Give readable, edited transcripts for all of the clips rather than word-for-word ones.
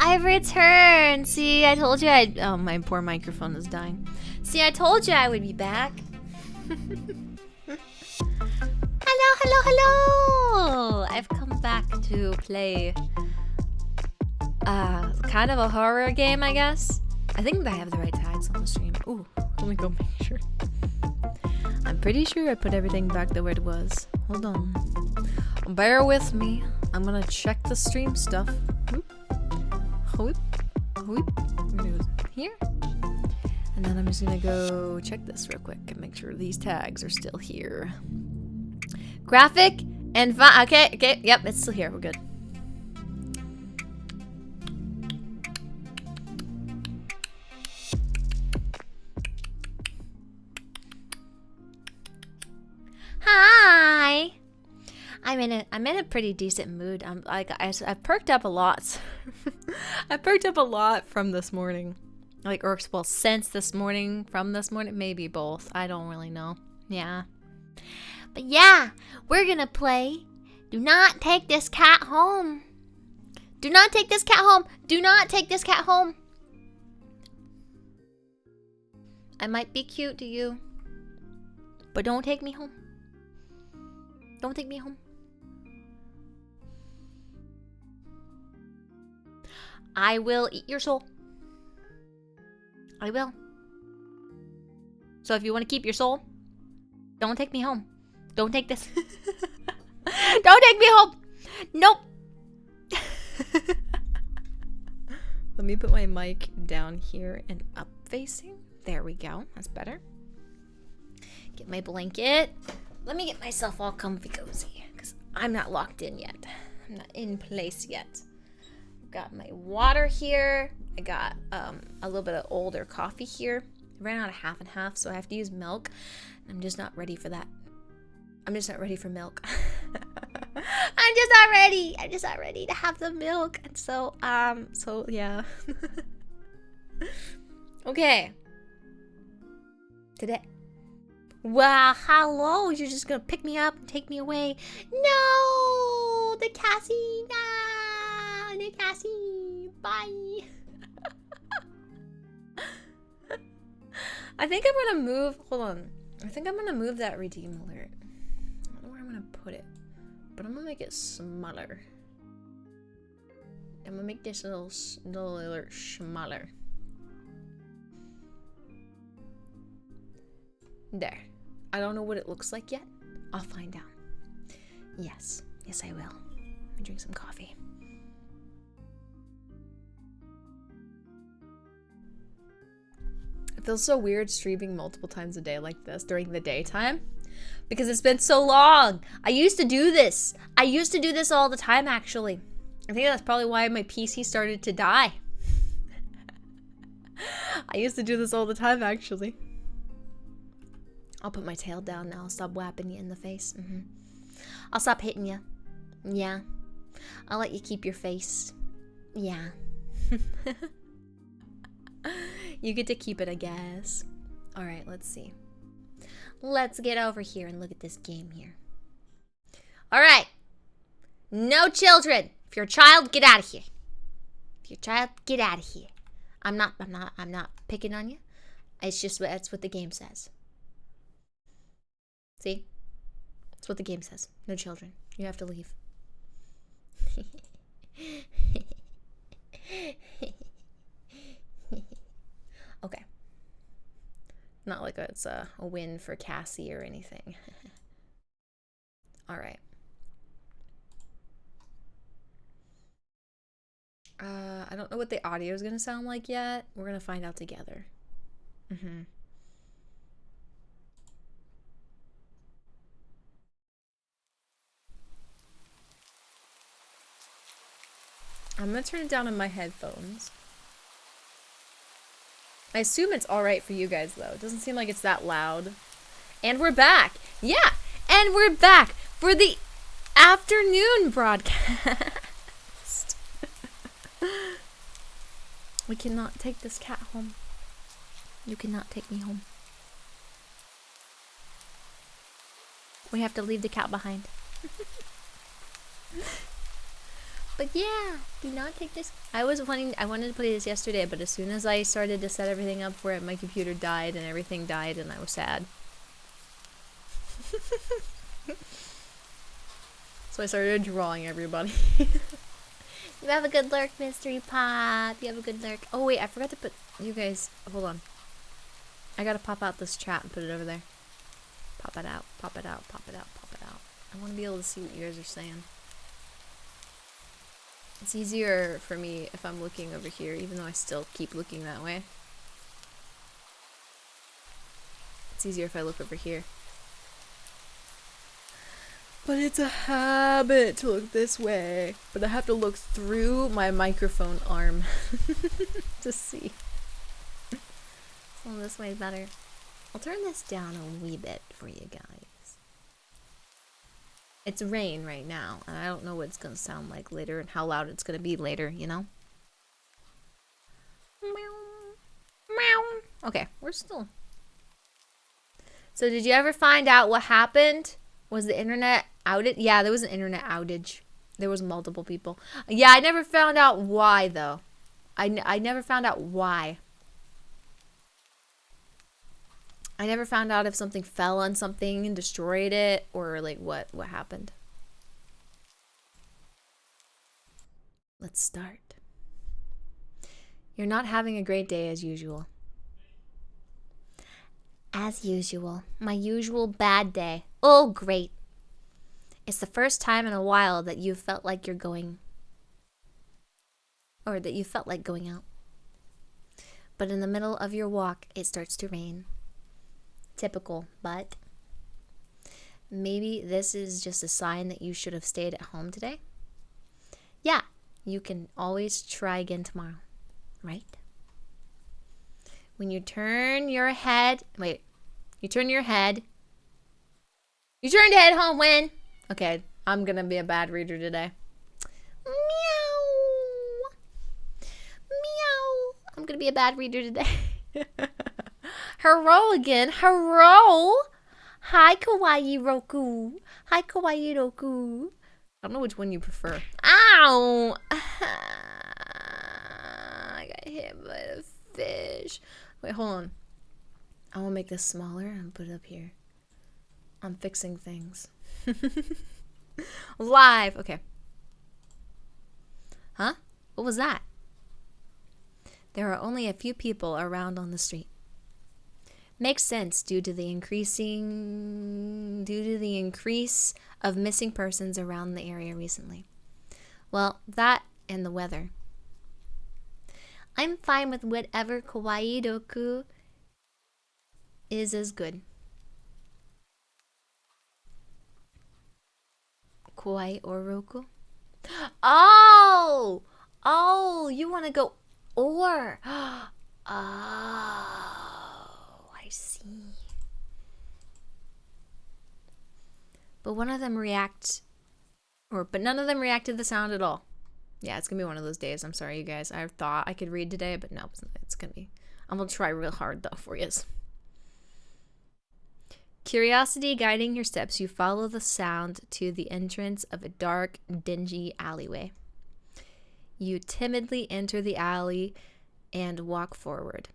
I've returned. See, I told you I'd... Oh, my poor microphone is dying. See, I told you I would be back. Hello, hello, hello! I've come back to play... kind of a horror game, I guess. I think I have the right tags on the stream. Ooh, let me go make sure. I'm pretty sure I put everything back the way it was. Hold on. Bear with me. I'm gonna check the stream stuff. Whoop. Whoop. Whoop. I'm gonna go here. And then I'm just gonna go check this real quick and make sure these tags are still here. Graphic and okay, yep, it's still here. We're good. Hi. I'm in a pretty decent mood. I've perked up a lot. I perked up a lot from this morning. Well, since this morning, from this morning, maybe both. I don't really know. Yeah. But yeah, we're gonna play Do Not Take This Cat Home. Do not take this cat home. Do not take this cat home. I might be cute to you, but don't take me home. Don't take me home. I will eat your soul. I will. So if you want to keep your soul, don't take me home. Don't take this. Don't take me home. Nope. Let me put my mic down here and up facing. There we go. That's better. Get my blanket. Let me get myself all comfy cozy because I'm not locked in yet. I'm not in place yet. I've got my water here. I got a little bit of older coffee here. I ran out of half and half, so I have to use milk. I'm just not ready for that. I'm just not ready for milk. I'm just not ready. I'm just not ready to have the milk. And so yeah. Okay. Today. Wow, hello. You're just gonna pick me up and take me away. No, the Cassie. No, the Cassie. Bye. I think I'm gonna move. Hold on. I think I'm gonna move that redeem alert. I don't know where I'm gonna put it, but I'm gonna make it smaller. I'm gonna make this little alert smaller. There. I don't know what it looks like yet. I'll find out. Yes. Yes, I will. Let me drink some coffee. It feels so weird streaming multiple times a day like this during the daytime because it's been so long. I used to do this. I used to do this all the time, actually. I think that's probably why my PC started to die. I used to do this all the time, actually. I'll put my tail down now. I'll stop whapping you in the face. I'll stop hitting you. Yeah. I'll let you keep your face. Yeah. You get to keep it, I guess. Alright, let's see. Let's get over here and look at this game here. Alright. No children. If you're a child, get out of here. If you're a child, get out of here. I'm not picking on you. It's just that's what the game says. See? That's what the game says. No children. You have to leave. Okay. Not like it's a win for Cassie or anything. Alright. I don't know what the audio is going to sound like yet. We're going to find out together. I'm going to turn it down on my headphones. I assume it's alright for you guys, though. It doesn't seem like it's that loud. And we're back! Yeah! And we're back for the afternoon broadcast. We cannot take this cat home. You cannot take me home. We have to leave the cat behind. But yeah, do not take this. I wanted to play this yesterday, but as soon as I started to set everything up for it, my computer died and everything died and I was sad. So I started drawing everybody. You have a good lurk, Mystery Pop. You have a good lurk. Oh wait, I forgot to put, you guys, hold on. I gotta pop out this chat and put it over there. Pop it out, pop it out, pop it out, pop it out. I want to be able to see what you guys are saying. It's easier for me if I'm looking over here, even though I still keep looking that way. It's easier if I look over here. But it's a habit to look this way. But I have to look through my microphone arm to see. So this way is better. I'll turn this down a wee bit for you guys. It's rain right now, and I don't know what it's gonna sound like later and how loud it's gonna be later, you know? Meow. Meow. Okay, we're still. So did you ever find out what happened? Was the internet outed? Yeah, there was an internet outage. There was multiple people. Yeah, I never found out why, though. I never found out why. I never found out if something fell on something and destroyed it, or like what happened. Let's start. You're not having a great day as usual. As usual. My usual bad day. Oh, great. It's the first time in a while that you felt like you're going, or that you felt like going out. But in the middle of your walk, it starts to rain. Typical, but maybe this is just a sign that you should have stayed at home today. Yeah, you can always try again tomorrow, right? When you turn your head, you turned to head home when? Okay, I'm gonna be a bad reader today. Meow. Meow. I'm gonna be a bad reader today. Hello again. Hello. Hi, Kawaii Roku. Hi, Kawaii Roku. I don't know which one you prefer. Ow. I got hit by a fish. Wait, hold on. I will make this smaller and put it up here. I'm fixing things. Live. Okay. Huh? What was that? There are only a few people around on the street. Makes sense due to the increase of missing persons around the area recently. Well, that and the weather. I'm fine with whatever Kawaii Roku is as good. Kawaii or Roku? Oh! Oh, you want to go or. Oh, I see. But one of them but none of them react to the sound at all. Yeah, it's gonna be one of those days. I'm sorry, you guys. I thought I could read today, but no, it's gonna be. I'm gonna try real hard though for you. Curiosity guiding your steps, you follow the sound to the entrance of a dark, dingy alleyway. You timidly enter the alley and walk forward.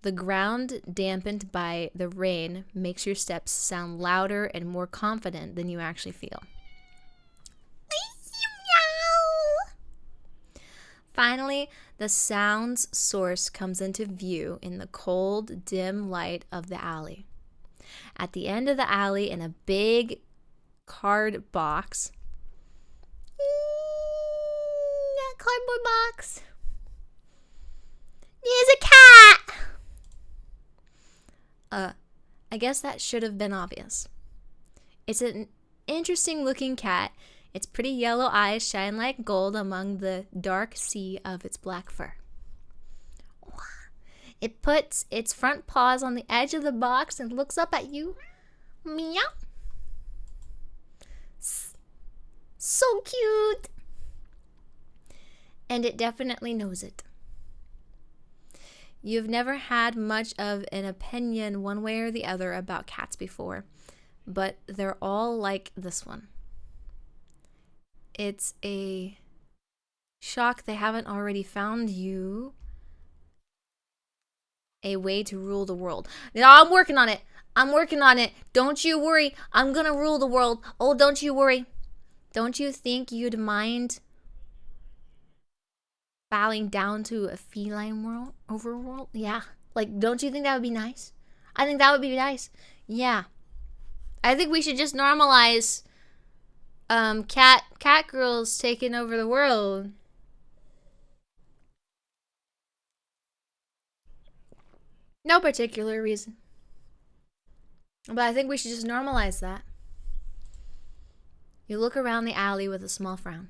The ground, dampened by the rain, makes your steps sound louder and more confident than you actually feel. Finally, the sound's source comes into view in the cold, dim light of the alley. At the end of the alley, in a big cardboard box, there's a cat. I guess that should have been obvious. It's an interesting looking cat. Its pretty yellow eyes shine like gold among the dark sea of its black fur. It puts its front paws on the edge of the box and looks up at you. Meow. So cute. And it definitely knows it. You've never had much of an opinion one way or the other about cats before, but they're all like this one. It's a Shocked they haven't already found you a way to rule the world. No, I'm working on it. I'm working on it. Don't you worry. I'm gonna rule the world. Oh, don't you worry. Don't you think you'd mind bowing down to a feline overworld? Yeah. Like, don't you think that would be nice? I think that would be nice. Yeah. I think we should just normalize cat girls taking over the world. No particular reason. But I think we should just normalize that. You look around the alley with a small frown.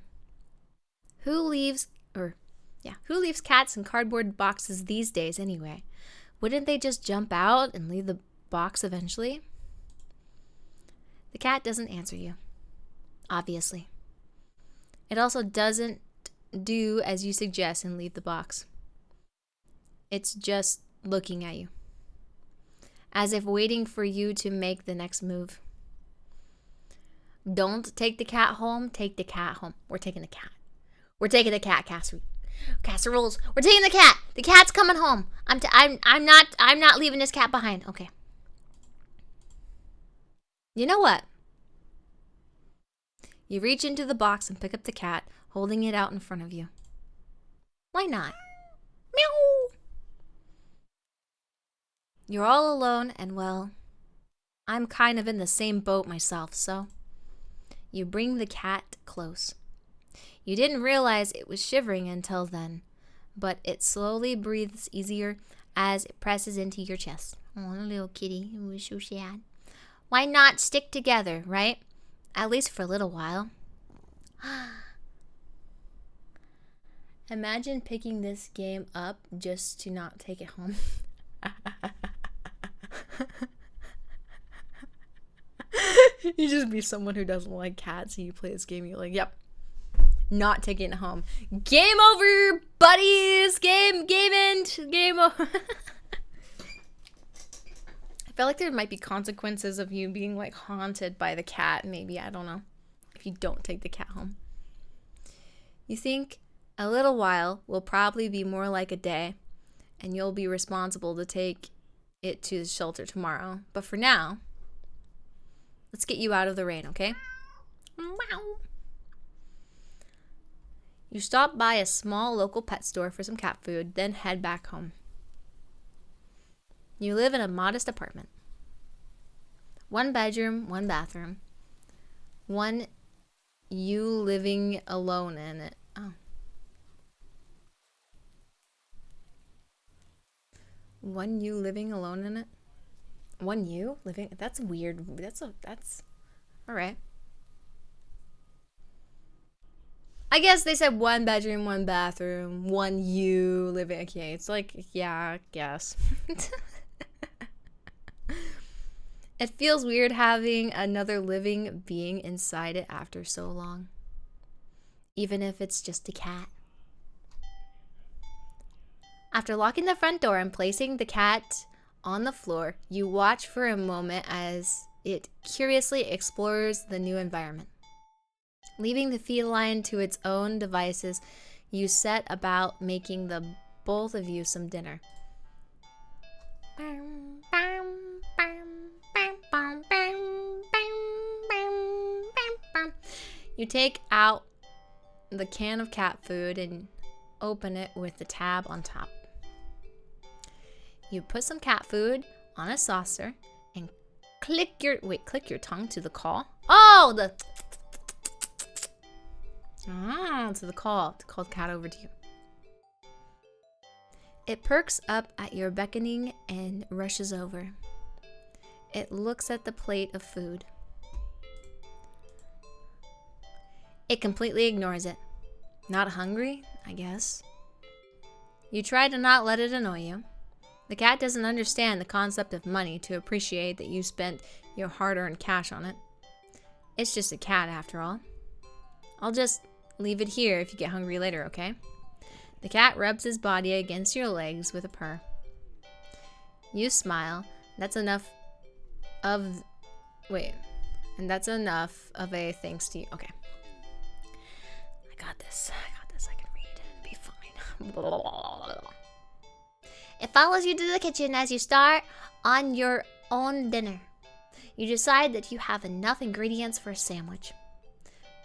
Who leaves cats in cardboard boxes these days anyway? Wouldn't they just jump out and leave the box eventually? The cat doesn't answer you, obviously. It also doesn't do as you suggest and leave the box. It's just looking at you, as if waiting for you to make the next move. Don't take the cat home. Take the cat home. We're taking the cat. We're taking the cat, casseroles. We're taking the cat. The cat's coming home. I'm not leaving this cat behind. Okay. You know what? You reach into the box and pick up the cat, holding it out in front of you. Why not? Meow. You're all alone, and well, I'm kind of in the same boat myself, so you bring the cat close. You didn't realize it was shivering until then, but it slowly breathes easier as it presses into your chest. Oh, little kitty, it was so sad. Why not stick together, right? At least for a little while. Imagine picking this game up just to not take it home. You just be someone who doesn't like cats and you play this game, you're like, yep, not taking it home. Game over, buddies. Game end. Game over. I feel like there might be consequences of you being like haunted by the cat, maybe, I don't know, if you don't take the cat home. You think a little while will probably be more like a day, and you'll be responsible to take it to the shelter tomorrow. But for now, let's get you out of the rain, okay? Meow. You stop by a small local pet store for some cat food, then head back home. You live in a modest apartment. 1 bedroom, 1 bathroom. One you living alone in it. Oh. One you living alone in it? One you living? That's weird. That's all right. I guess they said 1 bedroom, 1 bathroom, 1 you living. Okay, it's like, yeah, I guess. It feels weird having another living being inside it after so long. Even if it's just a cat. After locking the front door and placing the cat on the floor, you watch for a moment as it curiously explores the new environment. Leaving the feline to its own devices, you set about making the both of you some dinner. You take out the can of cat food and open it with the tab on top. You put some cat food on a saucer and click your tongue to the call. To the call. To call the cat over to you. It perks up at your beckoning and rushes over. It looks at the plate of food. It completely ignores it. Not hungry, I guess. You try to not let it annoy you. The cat doesn't understand the concept of money to appreciate that you spent your hard-earned cash on it. It's just a cat after all. I'll just leave it here if you get hungry later, okay? The cat rubs his body against your legs with a purr. You smile. That's enough of a thanks to you. Okay. I got this. I can read. It follows you to the kitchen as you start on your own dinner. You decide that you have enough ingredients for a sandwich.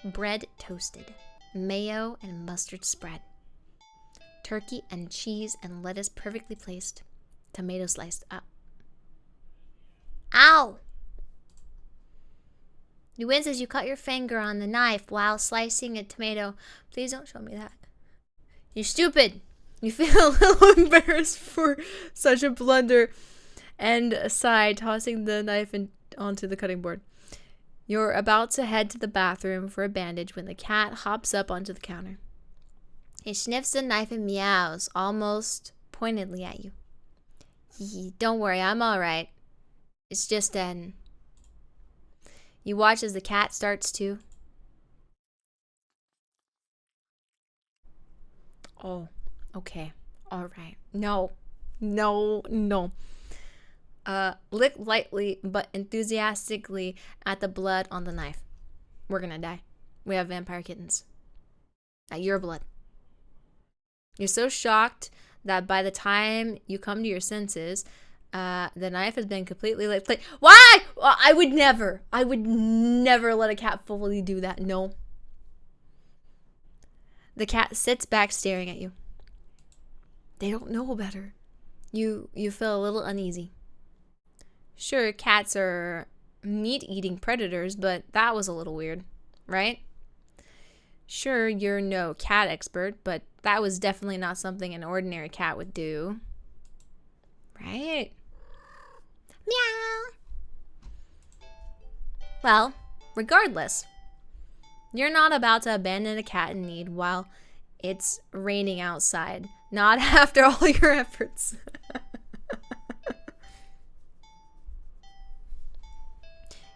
Bread toasted, mayo and mustard spread, turkey and cheese and lettuce perfectly placed, tomato sliced up. Ow! You wince as you cut your finger on the knife while slicing a tomato. Please don't show me that. You're stupid. You feel a little embarrassed for such a blunder and sigh, tossing the knife onto the cutting board. You're about to head to the bathroom for a bandage when the cat hops up onto the counter. It sniffs the knife and meows, almost pointedly at you. Don't worry, I'm alright. It's just an... You watch as the cat starts to... Oh, okay. Alright. No. Lick lightly but enthusiastically at the blood on the knife. We're gonna die. We have vampire kittens. At your blood. You're so shocked that by the time you come to your senses, the knife has been completely licked. Why? Well, I would never let a cat fully do that. No. The cat sits back staring at you. They don't know better. You feel a little uneasy. Sure, cats are meat-eating predators, but that was a little weird, right? Sure, you're no cat expert, but that was definitely not something an ordinary cat would do. Right? Meow! Well, regardless, you're not about to abandon a cat in need while it's raining outside. Not after all your efforts.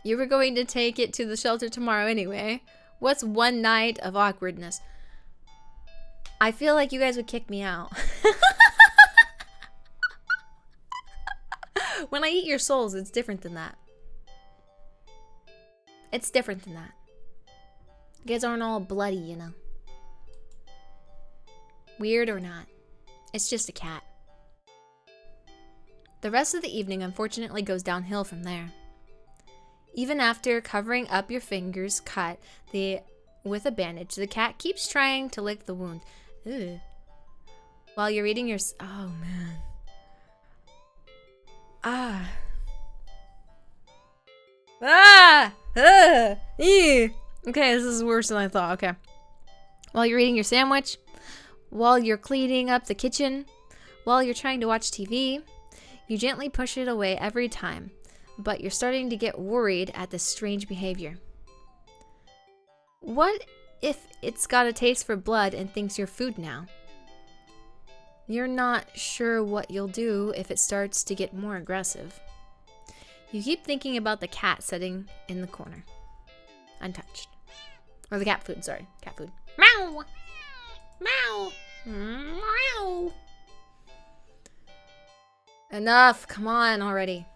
You were going to take it to the shelter tomorrow anyway. What's one night of awkwardness? I feel like you guys would kick me out. When I eat your souls, it's different than that. It's different than that. You guys aren't all bloody, you know. Weird or not, it's just a cat. The rest of the evening unfortunately goes downhill from there. Even after covering up your fingers cut with a bandage, the cat keeps trying to lick the wound. Ew. While you're eating your... Oh, man. Ew. Okay, this is worse than I thought. Okay. While you're eating your sandwich, while you're cleaning up the kitchen, while you're trying to watch TV, you gently push it away every time. But you're starting to get worried at this strange behavior. What if it's got a taste for blood and thinks you're food now? You're not sure what you'll do if it starts to get more aggressive. You keep thinking about the cat sitting in the corner, untouched. Or the cat food, sorry. Cat food. Meow! Meow! Meow! Enough! Come on already.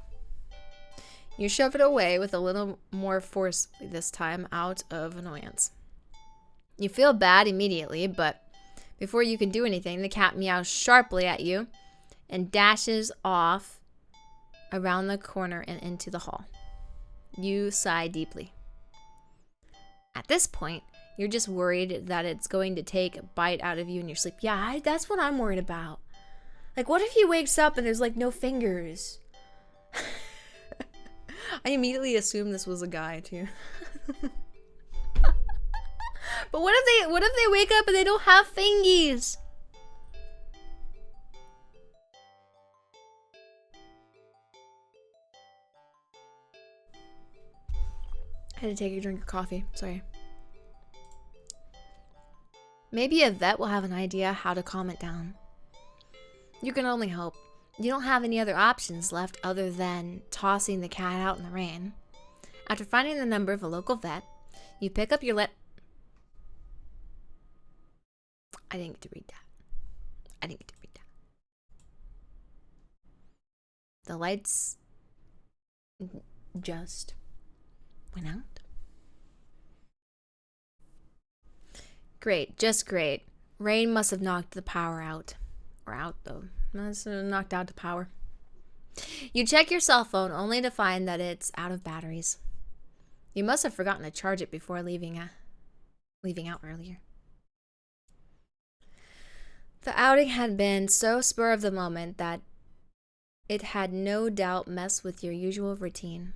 You shove it away with a little more force this time out of annoyance. You feel bad immediately, but before you can do anything, the cat meows sharply at you and dashes off around the corner and into the hall. You sigh deeply. At this point, you're just worried that it's going to take a bite out of you in your sleep. Yeah, that's what I'm worried about. Like, what if he wakes up and there's, like, no fingers? I immediately assumed this was a guy too. But what if they wake up and they don't have fingies? I had to take a drink of coffee, sorry. Maybe a vet will have an idea how to calm it down. You can only hope. You don't have any other options left other than tossing the cat out in the rain. After finding the number of a local vet, you pick up your I didn't get to read that. The lights just went out. Great, just great. Rain must have knocked the power out. Or out, though. Must have knocked out the power. You check your cell phone only to find that it's out of batteries. You must have forgotten to charge it before leaving out earlier. The outing had been so spur of the moment that it had no doubt messed with your usual routine.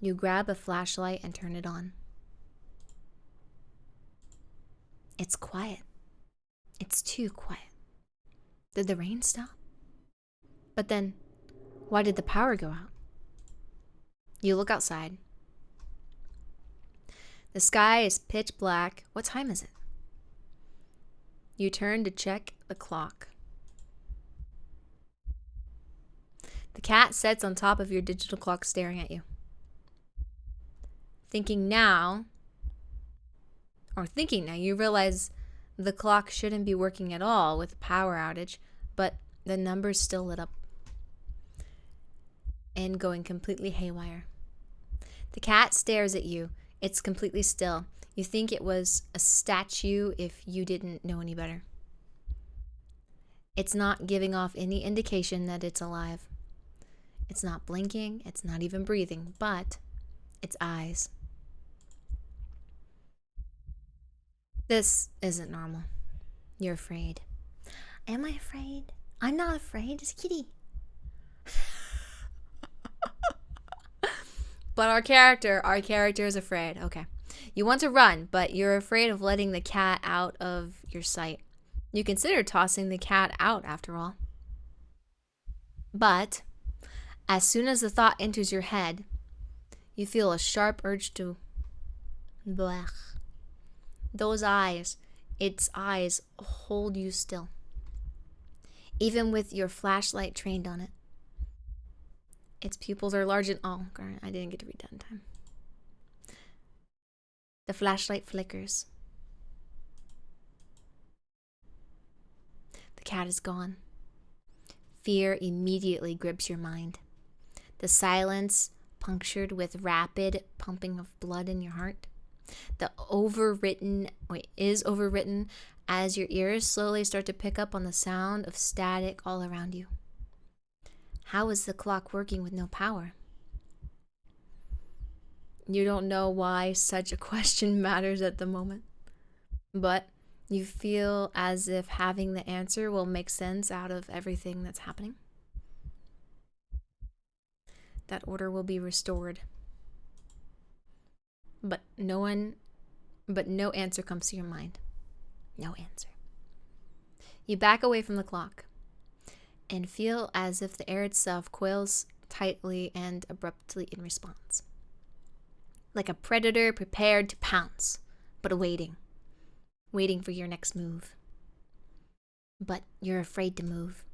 You grab a flashlight and turn it on. It's quiet. It's too quiet. Did the rain stop? But then, why did the power go out? You look outside. The sky is pitch black. What time is it? You turn to check the clock. The cat sits on top of your digital clock staring at you. Thinking now, you realize the clock shouldn't be working at all with a power outage, but the number's still lit up and going completely haywire. The cat stares at you. It's completely still. You think it was a statue if you didn't know any better. It's not giving off any indication that it's alive. It's not blinking. It's not even breathing, but its eyes. This isn't normal. You're afraid. Am I afraid? I'm not afraid. It's Kitty. But our character is afraid. Okay. You want to run, but you're afraid of letting the cat out of your sight. You consider tossing the cat out after all. But as soon as the thought enters your head, you feel a sharp urge to blech. Those eyes, its eyes hold you still. Even with your flashlight trained on it. Its pupils are large and I didn't get to read that in time. The flashlight flickers. The cat is gone. Fear immediately grips your mind. The silence punctured with rapid pumping of blood in your heart. Is overwritten as your ears slowly start to pick up on the sound of static all around you. How is the clock working with no power? You don't know why such a question matters at the moment, but you feel as if having the answer will make sense out of everything that's happening. That order will be restored. But no answer comes to your mind. No answer. You back away from the clock and feel as if the air itself coils tightly and abruptly in response. Like a predator prepared to pounce, but waiting for your next move. But you're afraid to move.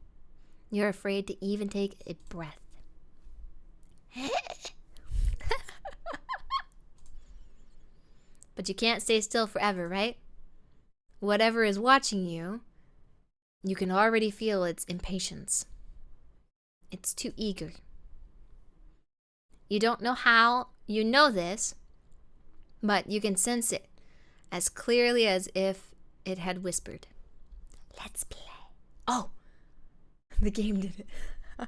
You're afraid to even take a breath. But you can't stay still forever, right? Whatever is watching you, you can already feel its impatience. It's too eager. You don't know how you know this, but you can sense it as clearly as if it had whispered, "Let's play." Oh, the game did it.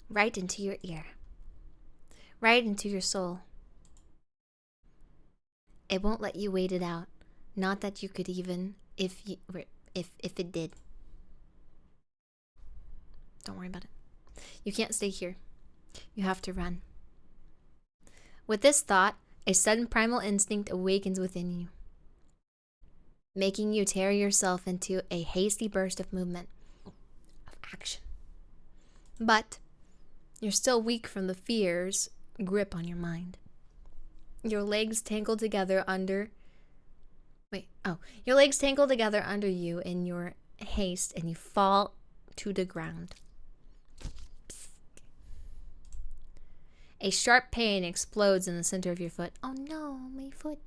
Right into your ear. Right into your soul. It won't let you wait it out. Not that you could even if it did. Don't worry about it. You can't stay here. You have to run. With this thought, a sudden primal instinct awakens within you, making you tear yourself into a hasty burst of movement, of action. But you're still weak from the fear's grip on your mind. Your legs tangle together under you in your haste, and you fall to the ground. A sharp pain explodes in the center of your foot. Oh no, my foot.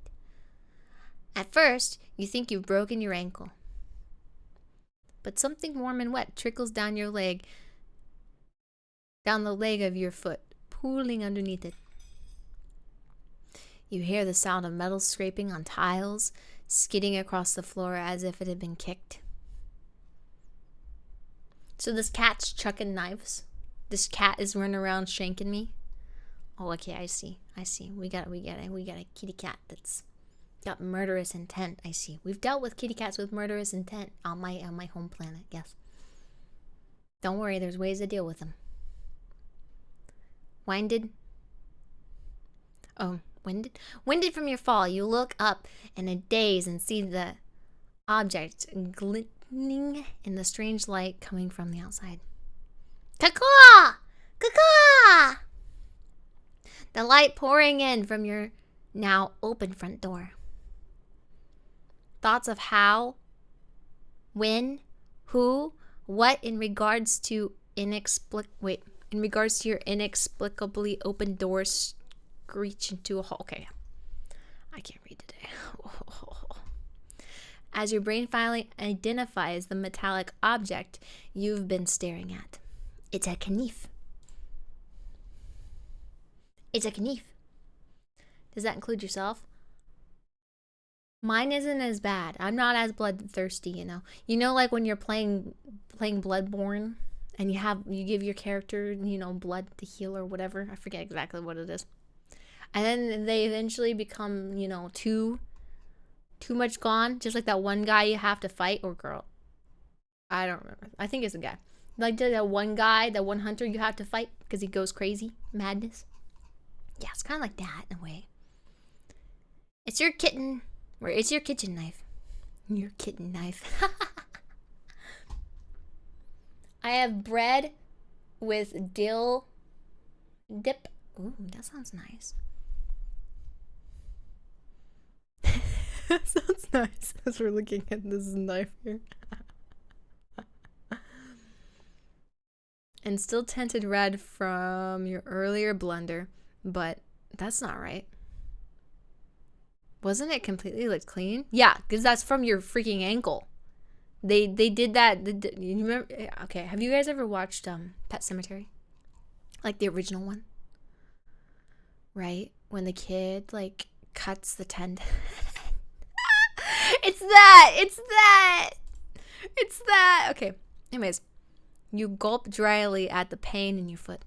At first, you think you've broken your ankle. But something warm and wet trickles down your leg, down the leg of your foot, pooling underneath it. You hear the sound of metal scraping on tiles, skidding across the floor as if it had been kicked. So this cat's chucking knives. This cat is running around shanking me. Oh, okay, I see. We got a kitty cat that's got murderous intent. I see. We've dealt with kitty cats with murderous intent on my home planet. Yes. Don't worry, there's ways to deal with them. Winded from your fall, you look up in a daze and see the object glistening in the strange light coming from the outside. Caw! Caw! The light pouring in from your now open front door. Thoughts of how, when, who, what in regards to your inexplicably open doors screech into a hall. Okay, I can't read today. As your brain finally identifies the metallic object you've been staring at. It's a knife. It's a knife. Does that include yourself? Mine isn't as bad. I'm not as bloodthirsty, you know. You know, like when you're playing Bloodborne and you give your character, you know, blood to heal or whatever. I forget exactly what it is. And then they eventually become, you know, too much gone. Just like that one guy you have to fight, or girl. I don't remember. I think it's a guy. Like that one guy, that one hunter you have to fight because he goes crazy. Madness. Yeah, it's kind of like that in a way. It's your kitten. Or it's your kitchen knife. Your kitten knife. I have bread with dill dip. Ooh, that sounds nice. That sounds nice as we're looking at this knife here. And still tinted red from your earlier blunder, but that's not right. Wasn't it completely like clean? Yeah, because that's from your freaking ankle. They did that. You remember? Okay, have you guys ever watched Pet Sematary? Like the original one? Right? When the kid like cuts the tendon. It's that. Okay. Anyways, you gulp dryly at the pain in your foot.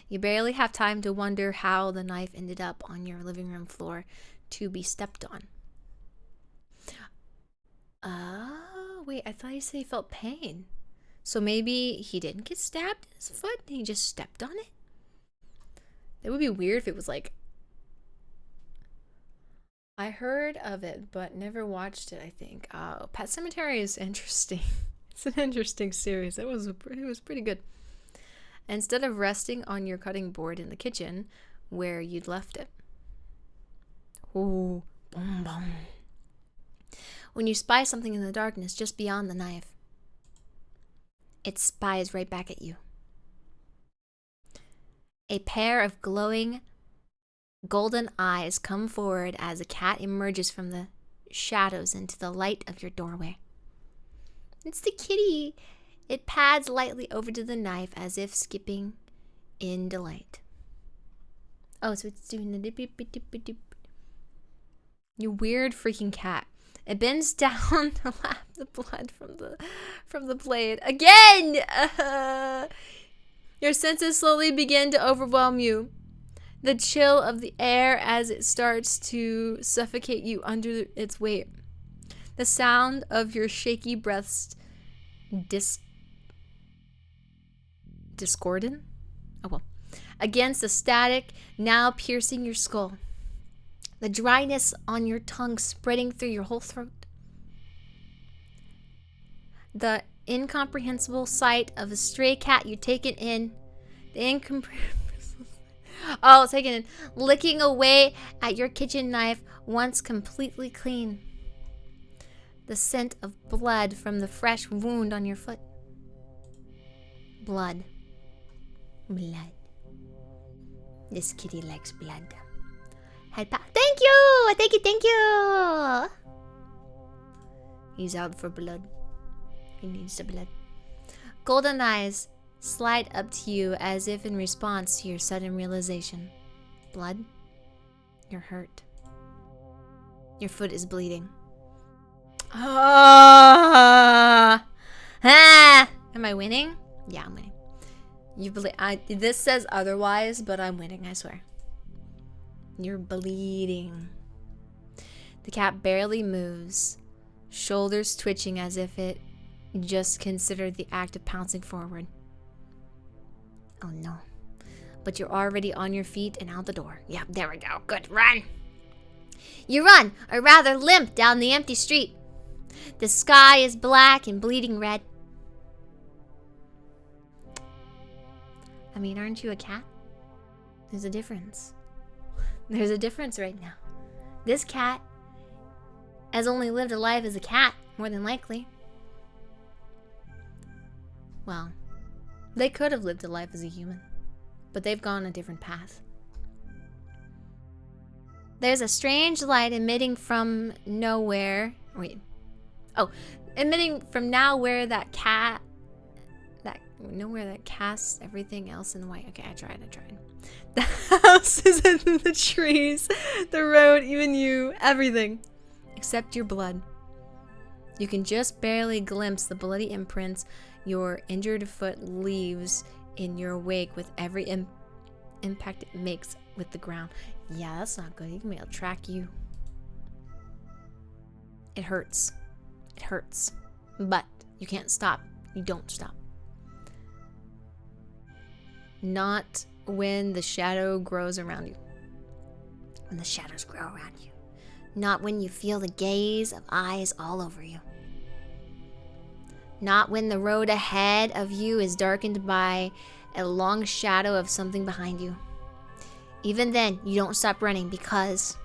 You barely have time to wonder how the knife ended up on your living room floor to be stepped on. Wait, I thought you said he felt pain. So maybe he didn't get stabbed in his foot and he just stepped on it? That would be weird if it was like... I heard of it, but never watched it, I think. Pet Sematary is interesting. It's an interesting series. It was pretty good. Instead of resting on your cutting board in the kitchen where you'd left it. Ooh, boom, boom. When you spy something in the darkness just beyond the knife, it spies right back at you. A pair of glowing golden eyes come forward as a cat emerges from the shadows into the light of your doorway. It's the kitty. It pads lightly over to the knife as if skipping in delight. Oh, so it's doing the dip. You weird freaking cat. It bends down to lap the blood from the blade. Again! Your senses slowly begin to overwhelm you. The chill of the air as it starts to suffocate you under its weight. The sound of your shaky breaths discordant? Oh well. Against the static now piercing your skull. The dryness on your tongue spreading through your whole throat. The incomprehensible sight of a stray cat you taken in. Taken in. Licking away at your kitchen knife once completely clean. The scent of blood from the fresh wound on your foot. Blood. This kitty likes blood. Head back. Thank you. He's out for blood. He needs the blood. Golden eyes slide up to you as if in response to your sudden realization. Blood? You're hurt. Your foot is bleeding. Ah! Am I winning? Yeah, I'm winning. This says otherwise, but I'm winning, I swear. You're bleeding. The cat barely moves, shoulders twitching as if it just considered the act of pouncing forward. Oh no. But you're already on your feet and out the door. Yep, there we go. Good, run! You run, or rather limp, down the empty street. The sky is black and bleeding red. I mean, aren't you a cat? There's a difference. There's a difference right now. This cat has only lived a life as a cat, more than likely. Well, they could have lived a life as a human, but they've gone a different path. There's a strange light emitting from nowhere. Wait. Oh, emitting from now where that casts everything else in white. Okay, I tried. The houses and the trees, the road, even you, everything. Except your blood. You can just barely glimpse the bloody imprints your injured foot leaves in your wake with every impact it makes with the ground. Yeah, that's not good. You can be able to track you. It hurts. It hurts. But you can't stop. You don't stop. Not when the shadow grows around you. When the shadows grow around you. Not when you feel the gaze of eyes all over you. Not when the road ahead of you is darkened by a long shadow of something behind you. Even then, you don't stop running, because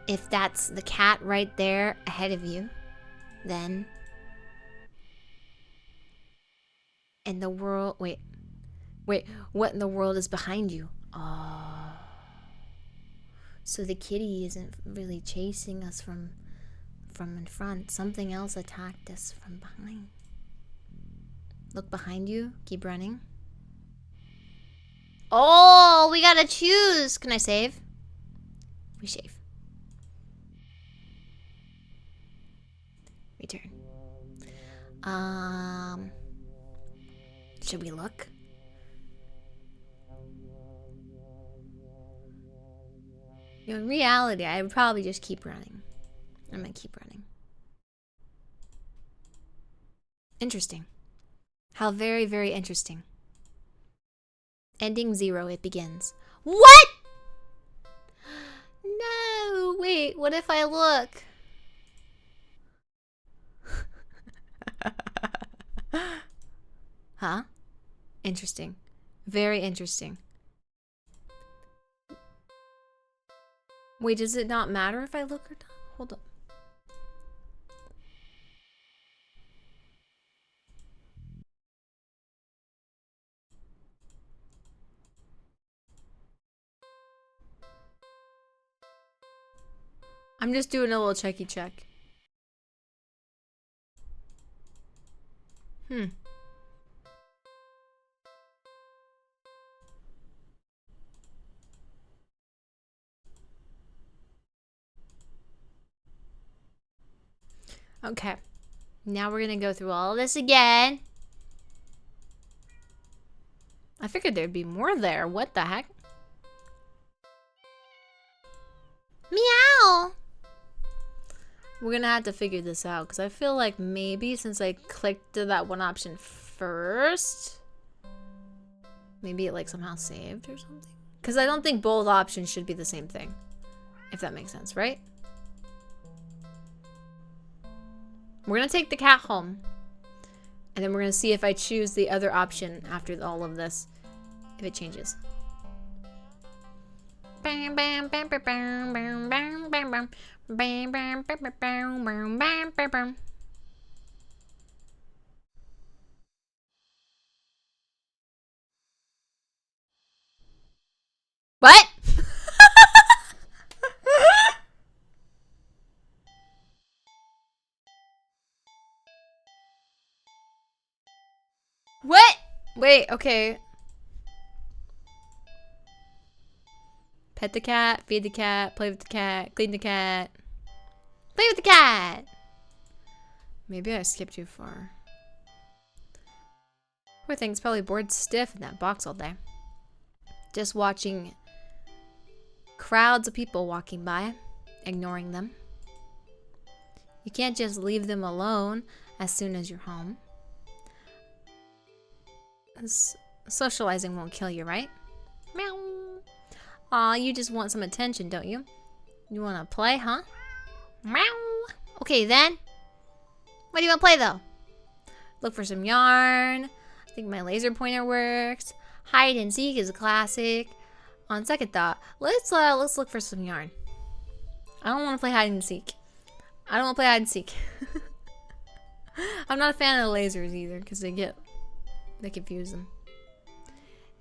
if that's the cat right there ahead of you, then in the world, wait, what in the world is behind you? Oh, so the kitty isn't really chasing us from in front. Something else attacked us from behind. Look behind you. Keep running. Oh, we gotta choose. Can I save? We save. Return. Should we look? You know, in reality, I would probably just keep running. I'm gonna keep running. Interesting. How very, very interesting. Ending 0, it begins. What? No, wait, what if I look? Huh? Interesting. Very interesting. Wait, does it not matter if I look or not? Hold up. I'm just doing a little checky check. Okay. Now we're gonna go through all this again. I figured there'd be more there. What the heck? Meow! We're gonna have to figure this out, because I feel like maybe since I clicked that one option first, maybe it like somehow saved or something. Because I don't think both options should be the same thing. If that makes sense, right? We're gonna take the cat home. And then we're gonna see if I choose the other option after all of this. If it changes. Bam bam bam bam bam bam bam bam bam bam bam bam bam bam bam bam. What? What? Wait, okay. Pet the cat, feed the cat, play with the cat, clean the cat. Play with the cat! Maybe I skipped too far. Poor thing's probably bored stiff in that box all day. Just watching crowds of people walking by, ignoring them. You can't just leave them alone as soon as you're home. Socializing won't kill you, right? Meow. Aw, you just want some attention, don't you? You want to play, huh? Meow. Okay, then. What do you want to play, though? Look for some yarn. I think my laser pointer works. Hide and seek is a classic. On second thought, let's look for some yarn. I don't want to play hide and seek. I don't want to play hide and seek. I'm not a fan of the lasers either because they confuse them.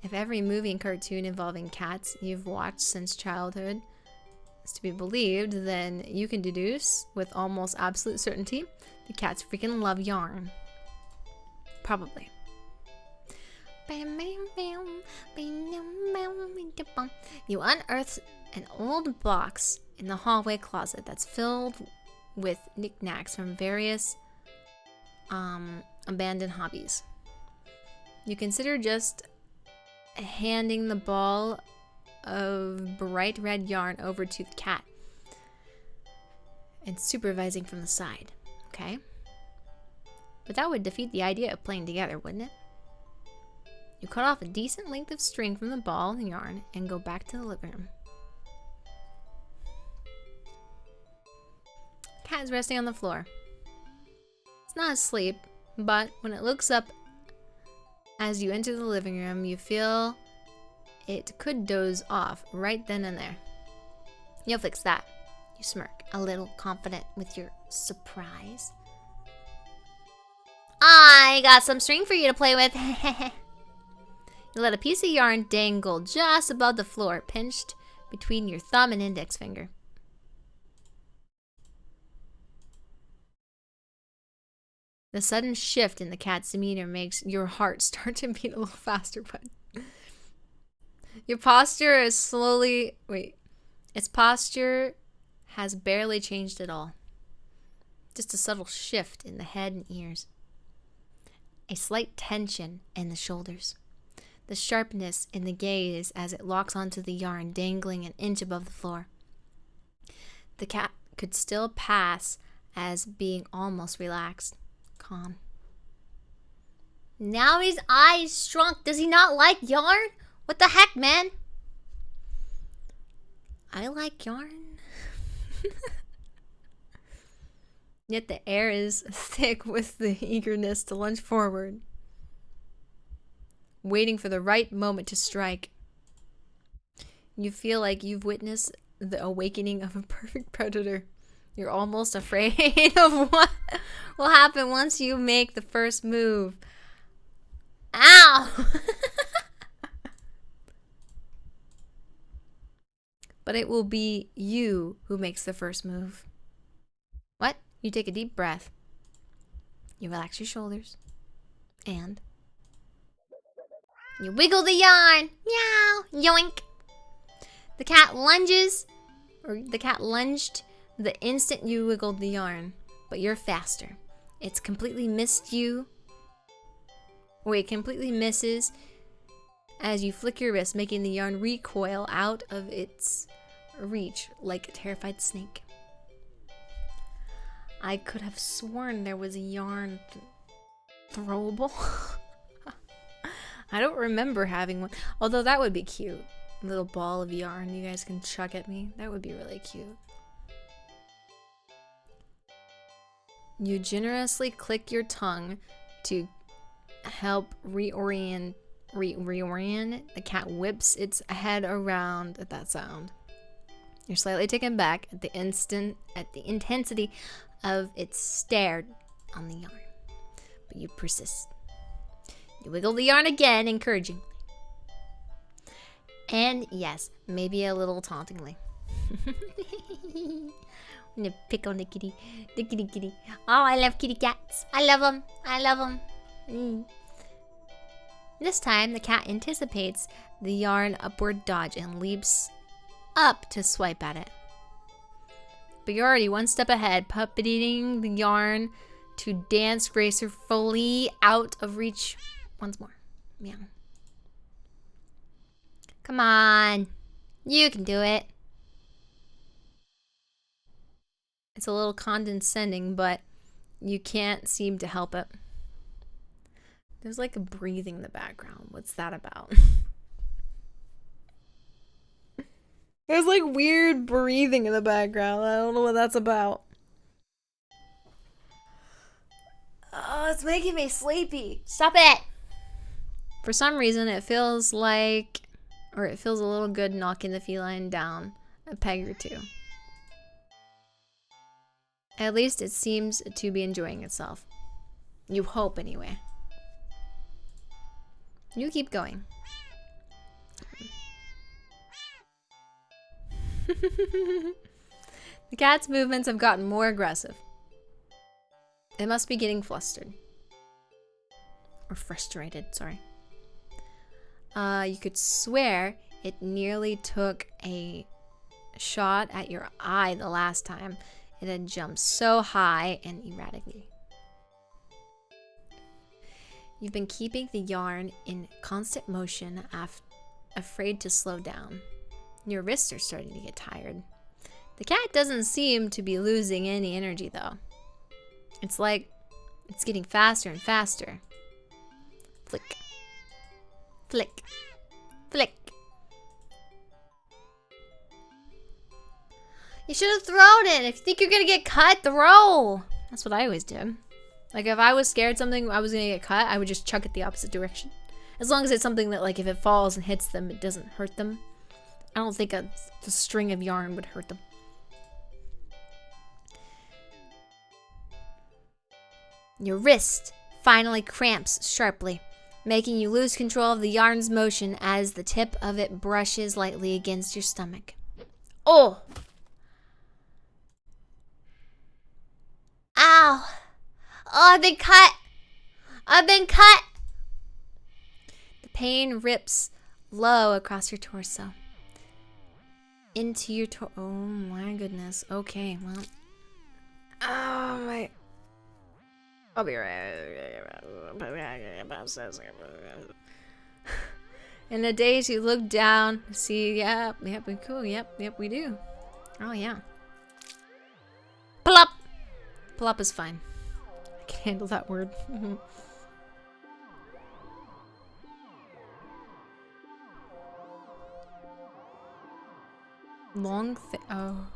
If every movie and cartoon involving cats you've watched since childhood is to be believed, then you can deduce with almost absolute certainty the cats freaking love yarn. Probably. You unearth an old box in the hallway closet that's filled with knickknacks from various abandoned hobbies. You consider just handing the ball of bright red yarn over to the cat and supervising from the side, okay? But that would defeat the idea of playing together, wouldn't it? You cut off a decent length of string from the ball and yarn and go back to the living room. Cat is resting on the floor. It's not asleep, but when it looks up as you enter the living room, you feel it could doze off right then and there. You'll fix that. You smirk, a little confident with your surprise. I got some string for you to play with. You let a piece of yarn dangle just above the floor, pinched between your thumb and index finger. The sudden shift in the cat's demeanor makes your heart start to beat a little faster, but your posture is slowly... Its posture has barely changed at all. Just a subtle shift in the head and ears. A slight tension in the shoulders. The sharpness in the gaze as it locks onto the yarn dangling an inch above the floor. The cat could still pass as being almost relaxed. Calm. Now his eyes shrunk. Does he not like yarn? What the heck, man? I like yarn. Yet the air is thick with the eagerness to lunge forward, waiting for the right moment to strike. You feel like you've witnessed the awakening of a perfect predator. You're almost afraid of what will happen once you make the first move. Ow! But it will be you who makes the first move. What? You take a deep breath. You relax your shoulders. And you wiggle the yarn. Meow. Yoink. The cat lunged the instant you wiggled the yarn. But you're faster. It's completely missed you. It completely misses as you flick your wrist, making the yarn recoil out of its reach like a terrified snake. I could have sworn there was a yarn throwable. I don't remember having one. Although that would be cute. A little ball of yarn you guys can chuck at me. That would be really cute. You generously click your tongue to help reorient. The cat whips its head around at that sound. You're slightly taken back at the intensity of its stare on the yarn. But you persist. You wiggle the yarn again, encouragingly. And yes, maybe a little tauntingly. I'm gonna pick on the kitty. The kitty kitty. Oh, I love kitty cats. I love them. I love them. This time, the cat anticipates the yarn upward dodge and leaps up to swipe at it. But you're already one step ahead, puppeting the yarn to dance gracefully out of reach once more. Meow. Come on. You can do it. It's a little condescending, but you can't seem to help it. There's like a breathing in the background. What's that about? There's like weird breathing in the background. I don't know what that's about. Oh, it's making me sleepy. Stop it! For some reason, it feels like, or it feels a little good knocking the feline down a peg or two. At least it seems to be enjoying itself. You hope, anyway. You keep going. The cat's movements have gotten more aggressive. It must be getting flustered. Or frustrated, sorry. You could swear it nearly took a shot at your eye the last time. It had jumped so high and erratically. You've been keeping the yarn in constant motion, afraid to slow down. Your wrists are starting to get tired. The cat doesn't seem to be losing any energy, though. It's like it's getting faster and faster. Flick. Flick. Flick. You should have thrown it. If you think you're gonna get cut, throw. That's what I always did. Like, if I was scared something I was gonna get cut, I would just chuck it the opposite direction. As long as it's something that, like, if it falls and hits them, it doesn't hurt them. I don't think the string of yarn would hurt them. Your wrist finally cramps sharply, making you lose control of the yarn's motion as the tip of it brushes lightly against your stomach. Oh! Ow! Oh, I've been cut! I've been cut! The pain rips low across your torso. Into your oh my goodness. Okay, well. Oh my. I'll be right. In the days you look down, see, yep, we cool, yep, we do. Oh yeah. Plop! Plop is fine. I can handle that word. Long oh.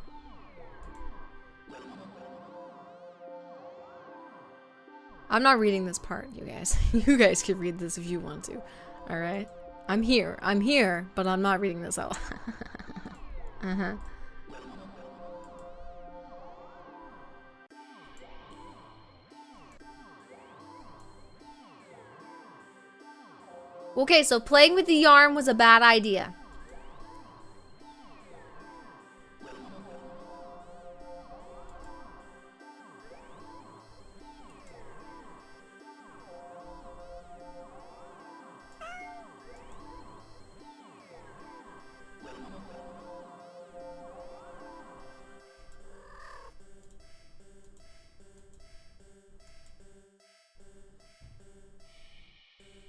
I'm not reading this part, you guys. You guys can read this if you want to. Alright? I'm here, but I'm not reading this out. Uh-huh. Okay, so playing with the yarn was a bad idea.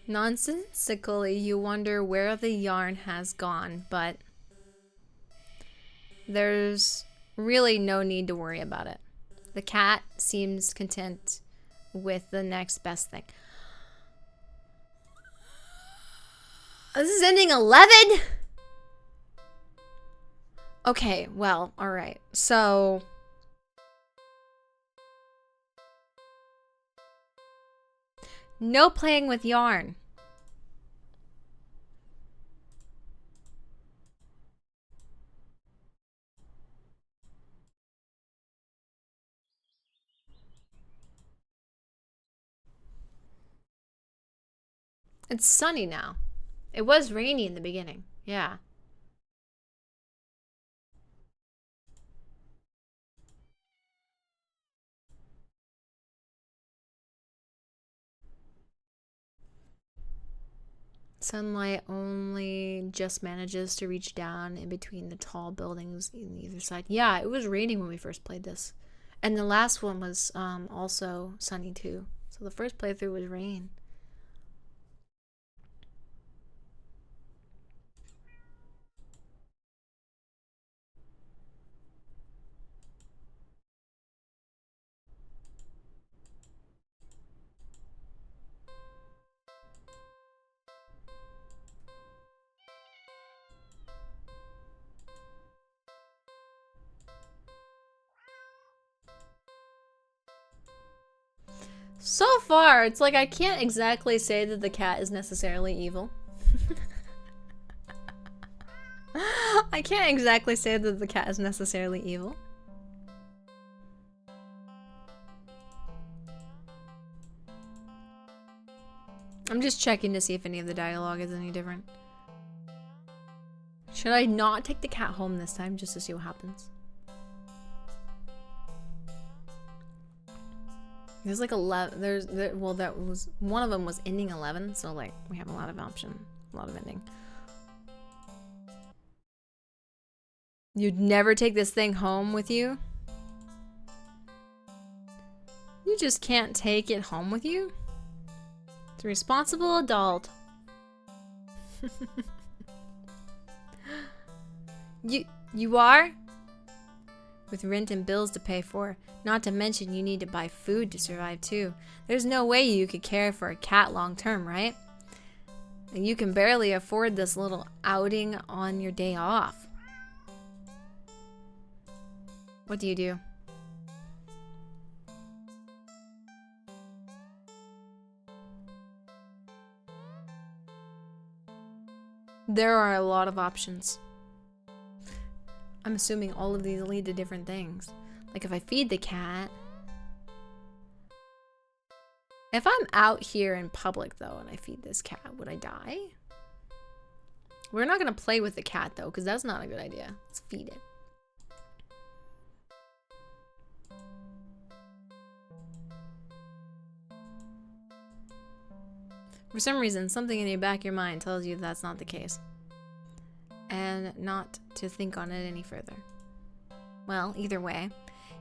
Nonsensically, you wonder where the yarn has gone, but there's really no need to worry about it. The cat seems content with the next best thing. This is ending 11? Okay, well, alright. So no playing with yarn. It's sunny now. It was rainy in the beginning. Yeah. Sunlight only just manages to reach down in between the tall buildings on either side. Yeah, it was raining when we first played this. And the last one was also sunny too. So the first playthrough was rain. So far, it's like I can't exactly say that the cat is necessarily evil. I can't exactly say that the cat is necessarily evil. I'm just checking to see if any of the dialogue is any different. Should I not take the cat home this time just to see what happens? There's like 11. Well, that was one of them was ending 11, so like we have a lot of option, a lot of ending. You'd never take this thing home with you? You just can't take it home with you? It's a responsible adult. You are? With rent and bills to pay for. Not to mention you need to buy food to survive too. There's no way you could care for a cat long term, right? And you can barely afford this little outing on your day off. What do you do? There are a lot of options. I'm assuming all of these lead to different things. Like if I feed the cat. If I'm out here in public though and I feed this cat, would I die? We're not gonna play with the cat though, because that's not a good idea. Let's feed it. For some reason, something in the back of your mind tells you that's not the case. And not to think on it any further. Well, either way,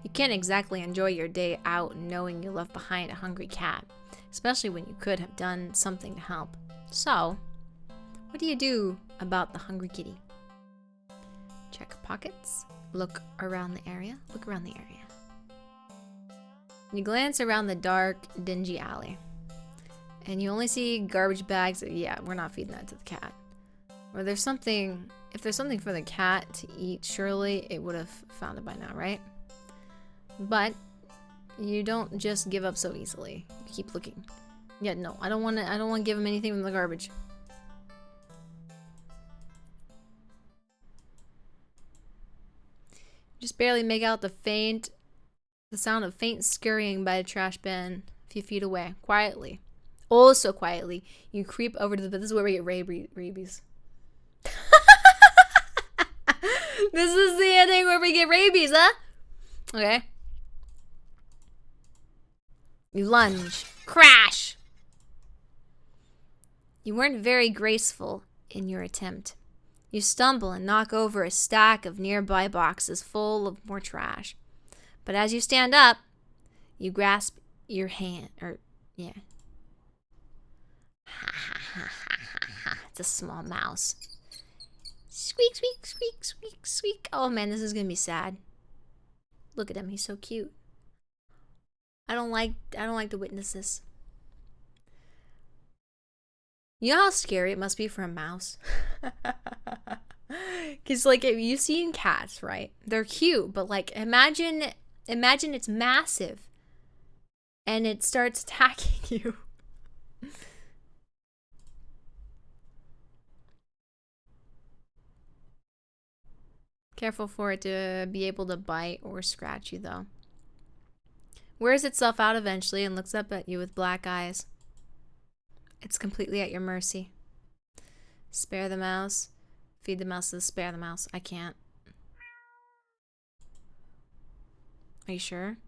you can't exactly enjoy your day out knowing you left behind a hungry cat, especially when you could have done something to help. So, what do you do about the hungry kitty? Check pockets, look around the area, You glance around the dark, dingy alley, and you only see garbage bags. Yeah, we're not feeding that to the cat. Or if there's something for the cat to eat, surely it would have found it by now, right? But you don't just give up so easily. You keep looking. Yeah, no, I don't want to give him anything from the garbage. Just barely make out the sound of faint scurrying by a trash bin a few feet away. Quietly. Oh, so quietly. You creep over to the... This is where we get rabies. This is the ending where we get rabies, huh? Okay. You lunge. Crash! You weren't very graceful in your attempt. You stumble and knock over a stack of nearby boxes full of more trash. But as you stand up, you grasp your hand, yeah. It's a small mouse. Squeak, squeak, squeak, squeak, squeak. Oh man, this is gonna be sad. Look at him, he's so cute. I don't like to witness this. You know how scary it must be for a mouse? Cause like you've seen cats, right? They're cute, but like imagine it's massive and it starts attacking you. Careful for it to be able to bite or scratch you though. Wears itself out eventually and looks up at you with black eyes. It's completely at your mercy. Spare the mouse. Feed the mouse to spare the mouse. I can't. Are you sure?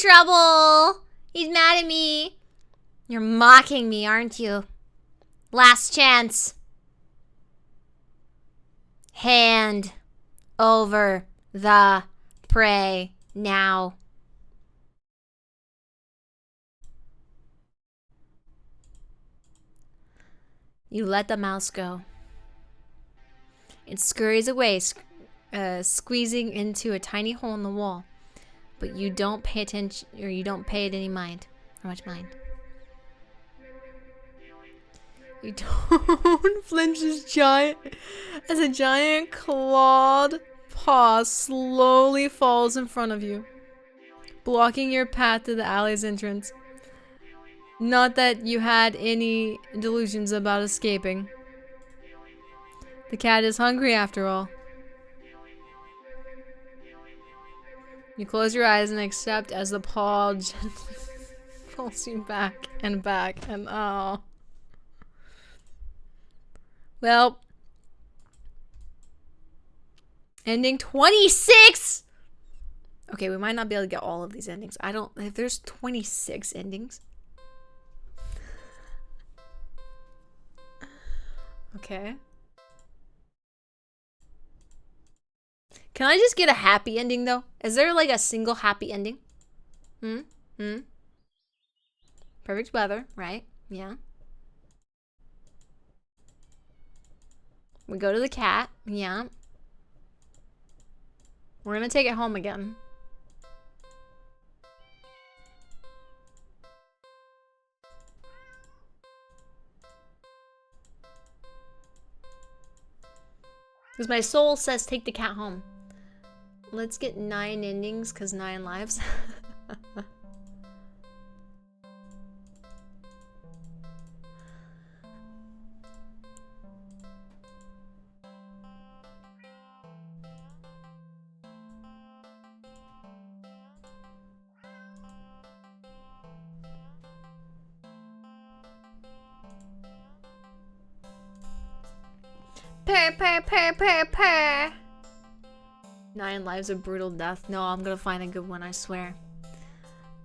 trouble. He's mad at me. You're mocking me, aren't you? Last chance. Hand over the prey now. You let the mouse go. It scurries away, squeezing into a tiny hole in the wall. But you don't pay attention, or you don't pay it any mind. Or much mind. You don't flinch as a giant clawed paw slowly falls in front of you, blocking your path to the alley's entrance. Not that you had any delusions about escaping. The cat is hungry after all. You close your eyes and accept as the paw gently pulls you back and oh. Well, ending 26! Okay, we might not be able to get all of these endings. If there's 26 endings. Okay. Can I just get a happy ending, though? Is there, like, a single happy ending? Perfect weather, right? Yeah. We go to the cat. Yeah. We're gonna take it home again. Because my soul says take the cat home. Let's get 9 endings, because 9 lives. Purr. 9 lives of brutal death. No, I'm gonna find a good one, I swear.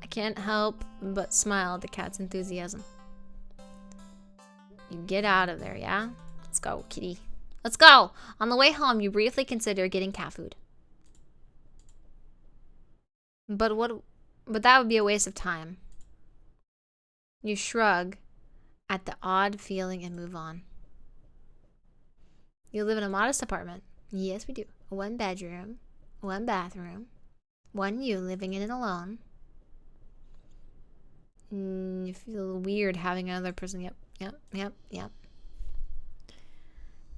I can't help but smile at the cat's enthusiasm. You get out of there, yeah? Let's go, kitty. Let's go! On the way home, you briefly consider getting cat food. But that would be a waste of time. You shrug at the odd feeling and move on. You live in a modest apartment. Yes, we do. 1 bedroom, 1 bathroom, 1 you living in it alone. You feel weird having another person. Yep.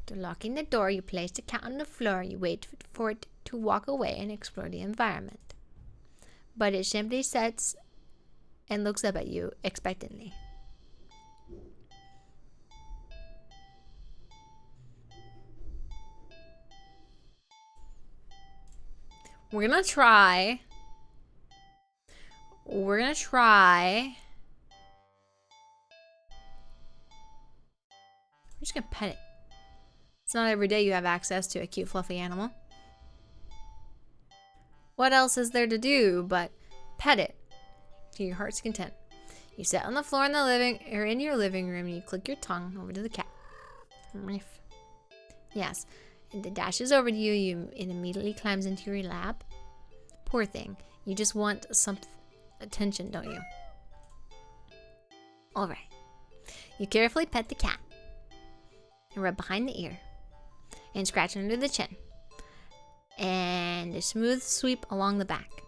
After locking the door, you place the cat on the floor. You wait for it to walk away and explore the environment. But it simply sits and looks up at you expectantly. We're gonna try. We're just gonna pet it. It's not every day you have access to a cute, fluffy animal. What else is there to do but pet it to your heart's content? You sit on the floor in your living room and you click your tongue over to the cat. Yes. And it dashes over to you, it immediately climbs into your lap. Poor thing. You just want some attention, don't you? Alright. You carefully pet the cat. And rub behind the ear. And scratch under the chin. And a smooth sweep along the back.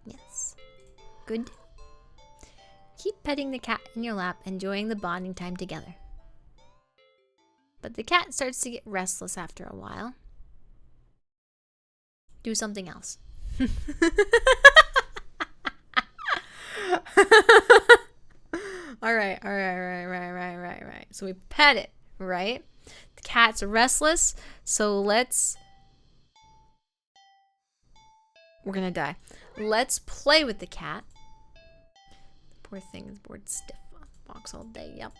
Yes. Good. Keep petting the cat in your lap, enjoying the bonding time together. But the cat starts to get restless after a while. Do something else. Alright. So we pet it, right? The cat's restless, so we're gonna die. Let's play with the cat. The poor thing is bored stiff on the box all day. Yep.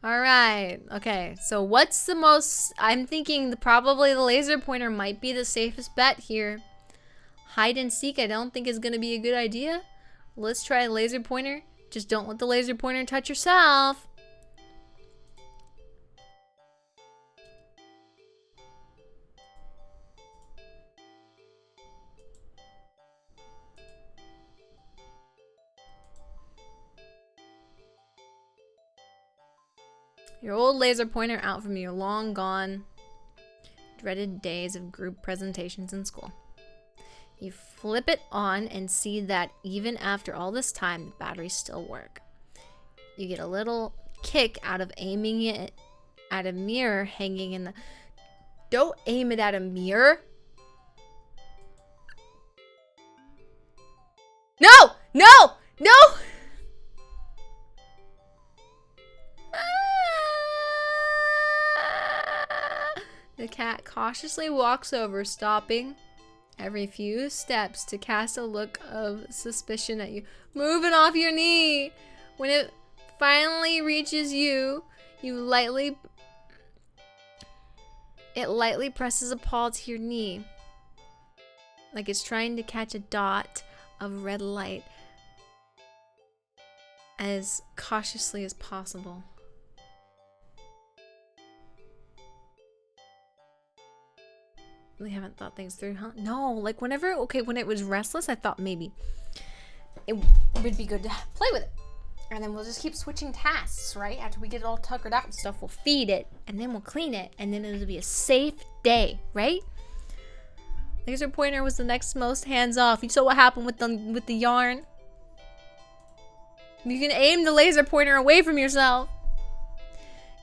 All right. Okay. So what's the most... I'm thinking probably the laser pointer might be the safest bet here. Hide and seek I don't think is going to be a good idea. Let's try a laser pointer. Just don't let the laser pointer touch yourself. Your old laser pointer out from your long gone, dreaded days of group presentations in school. You flip it on and see that even after all this time, the batteries still work. You get a little kick out of aiming it at a mirror hanging in the... Don't aim it at a mirror. No! No! No! The cat cautiously walks over, stopping every few steps to cast a look of suspicion at you. Move it off your knee! When it finally reaches you, it lightly presses a paw to your knee, like it's trying to catch a dot of red light as cautiously as possible. We haven't thought things through, huh? No, like when it was restless, I thought maybe it would be good to play with it. And then we'll just keep switching tasks, right? After we get it all tuckered out and stuff, we'll feed it, and then we'll clean it, and then it'll be a safe day, right? Laser pointer was the next most hands-off. You saw what happened with the yarn. You can aim the laser pointer away from yourself.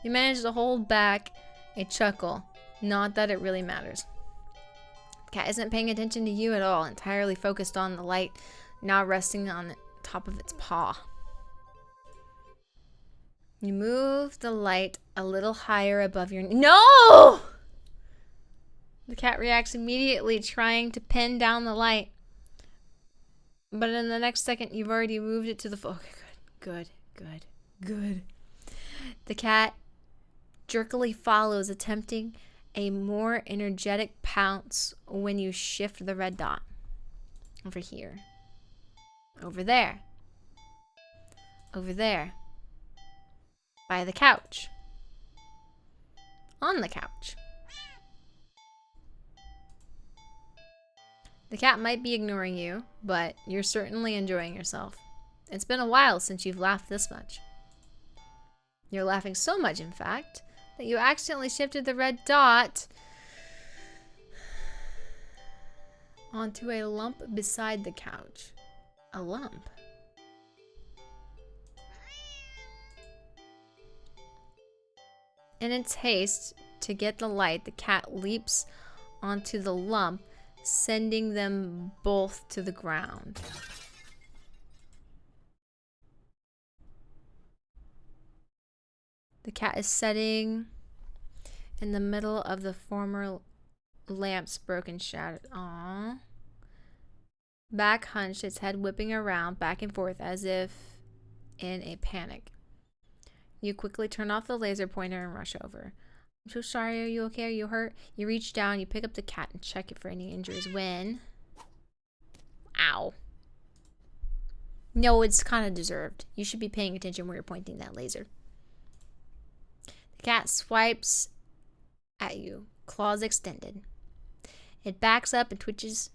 You managed to hold back a chuckle. Not that it really matters. Cat isn't paying attention to you at all, entirely focused on the light now resting on the top of its paw. You move the light a little higher above your... No! The cat reacts immediately, trying to pin down the light. But in the next second, you've already moved it to the... Okay, good. The cat jerkily follows, attempting a more energetic pounce when you shift the red dot. Over here. Over there. Over there. By the couch. On the couch. The cat might be ignoring you, but you're certainly enjoying yourself. It's been a while since you've laughed this much. You're laughing so much, in fact, that you accidentally shifted the red dot onto a lump beside the couch. A lump. In its haste to get the light, the cat leaps onto the lump, sending them both to the ground. The cat is sitting in the middle of the former lamp's broken shadow. Aww. Back hunched, its head whipping around back and forth as if in a panic. You quickly turn off the laser pointer and rush over. I'm so sorry, are you okay? Are you hurt? You reach down, you pick up the cat and check it for any injuries when... Ow. No, it's kind of deserved. You should be paying attention where you're pointing that laser. The cat swipes at you, claws extended. It backs up and twitches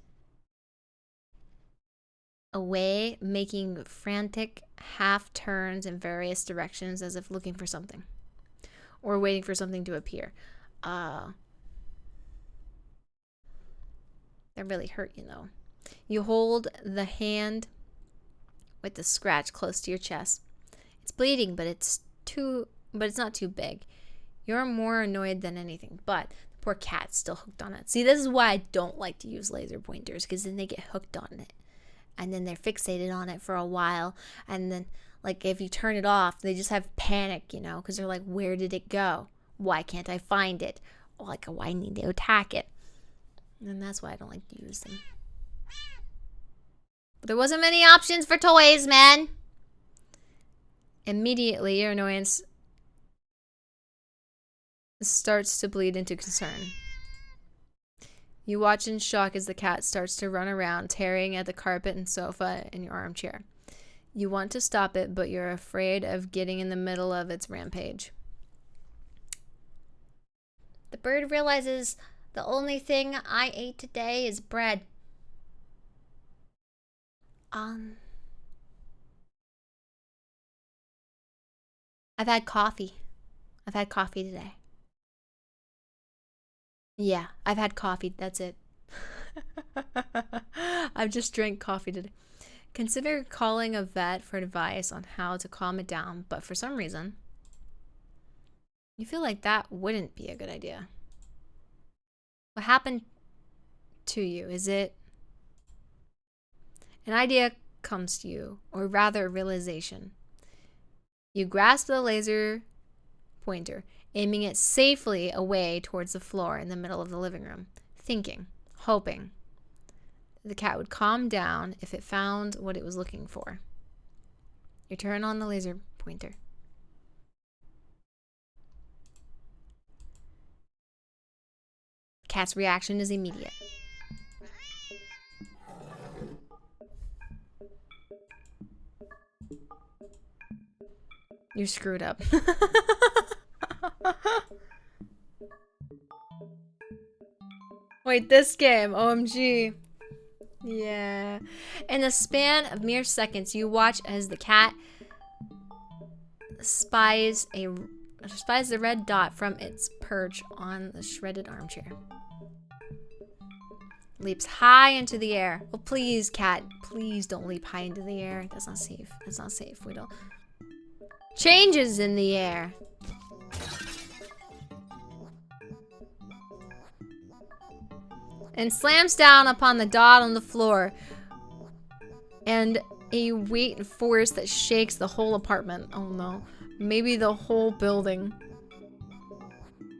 away, making frantic half turns in various directions as if looking for something. Or waiting for something to appear. That really hurt, you know. You hold the hand with the scratch close to your chest. It's bleeding, but it's not too big. You're more annoyed than anything, but the poor cat's still hooked on it. See, this is why I don't like to use laser pointers, because then they get hooked on it. And then they're fixated on it for a while, and then like if you turn it off, they just have panic, you know, because they're like, where did it go? Why can't I find it? Like, why I need to attack it? And that's why I don't like to use them. But there wasn't many options for toys, man. Immediately, your annoyance starts to bleed into concern. You watch in shock as the cat starts to run around, tearing at the carpet and sofa in your armchair. You want to stop it, but you're afraid of getting in the middle of its rampage. The bird realizes the only thing I ate today is bread. I've had coffee. I've had coffee today. Yeah, I've had coffee. That's it. I've just drank coffee today. Consider calling a vet for advice on how to calm it down, but for some reason, you feel like that wouldn't be a good idea. What happened to you? Is it an idea comes to you, or rather a realization? You grasp the laser pointer, aiming it safely away towards the floor in the middle of the living room, thinking, hoping the cat would calm down if it found what it was looking for. You turn on the laser pointer. Cat's reaction is immediate. You're screwed up. Wait, this game. OMG. Yeah. In the span of mere seconds, you watch as the cat spies the red dot from its perch on the shredded armchair. Leaps high into the air. Oh, please, cat. Please don't leap high into the air. That's not safe. That's not safe. We don't. Changes in the air. And slams down upon the dot on the floor. And a weight and force that shakes the whole apartment. Oh no. Maybe the whole building.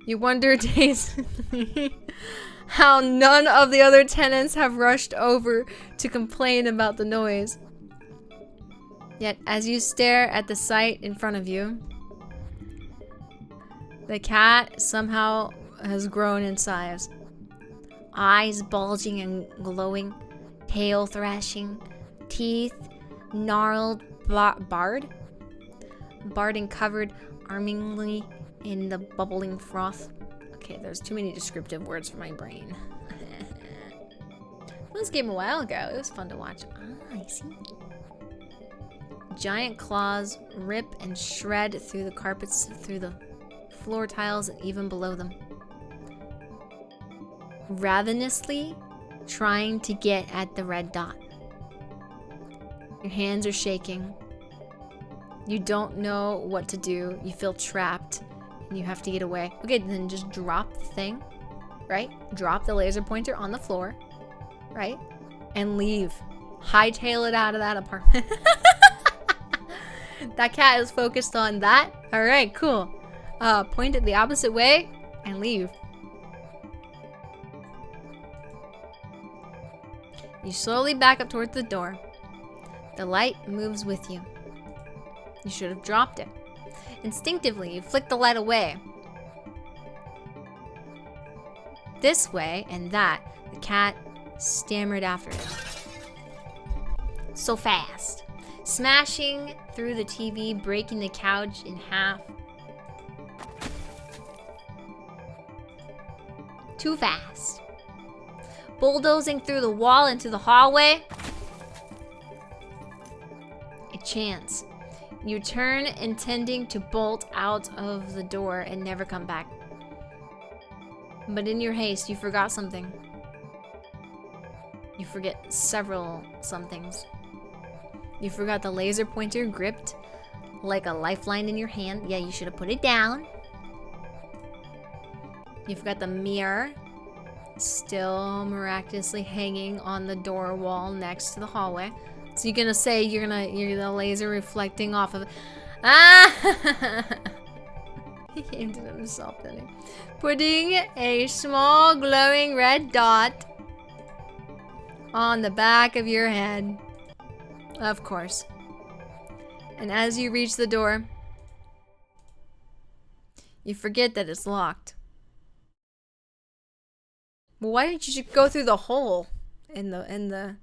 You wonder dazedly how none of the other tenants have rushed over to complain about the noise. Yet, as you stare at the sight in front of you, the cat somehow has grown in size. Eyes bulging and glowing, tail thrashing, teeth gnarled, barred and covered armingly in the bubbling froth. Okay, there's too many descriptive words for my brain. This game a while ago. It was fun to watch. Ah, I see. Giant claws rip and shred through the carpets, through the floor tiles, and even below them. Ravenously trying to get at the red dot. Your hands are shaking. You don't know what to do. You feel trapped and you have to get away. Okay, then just drop the thing, right? Drop the laser pointer on the floor, right? And leave. Hightail it out of that apartment. That cat is focused on that. All right, cool. Point it the opposite way and leave. You slowly back up towards the door. The light moves with you. You should have dropped it. Instinctively, you flick the light away. This way and that, the cat stammered after it. So fast. Smashing through the TV, breaking the couch in half. Too fast. Bulldozing through the wall into the hallway. A chance. You turn, intending to bolt out of the door and never come back. But in your haste, you forgot something. You forget several somethings. You forgot the laser pointer gripped like a lifeline in your hand. Yeah, you should have put it down. You forgot the mirror, still miraculously hanging on the door wall next to the hallway. So you're gonna say you're the laser reflecting off of. Ah! He aimed it at himself, didn't he? Putting a small glowing red dot on the back of your head. Of course. And as you reach the door, You forget that it's locked. Well, why didn't you just go through the hole in the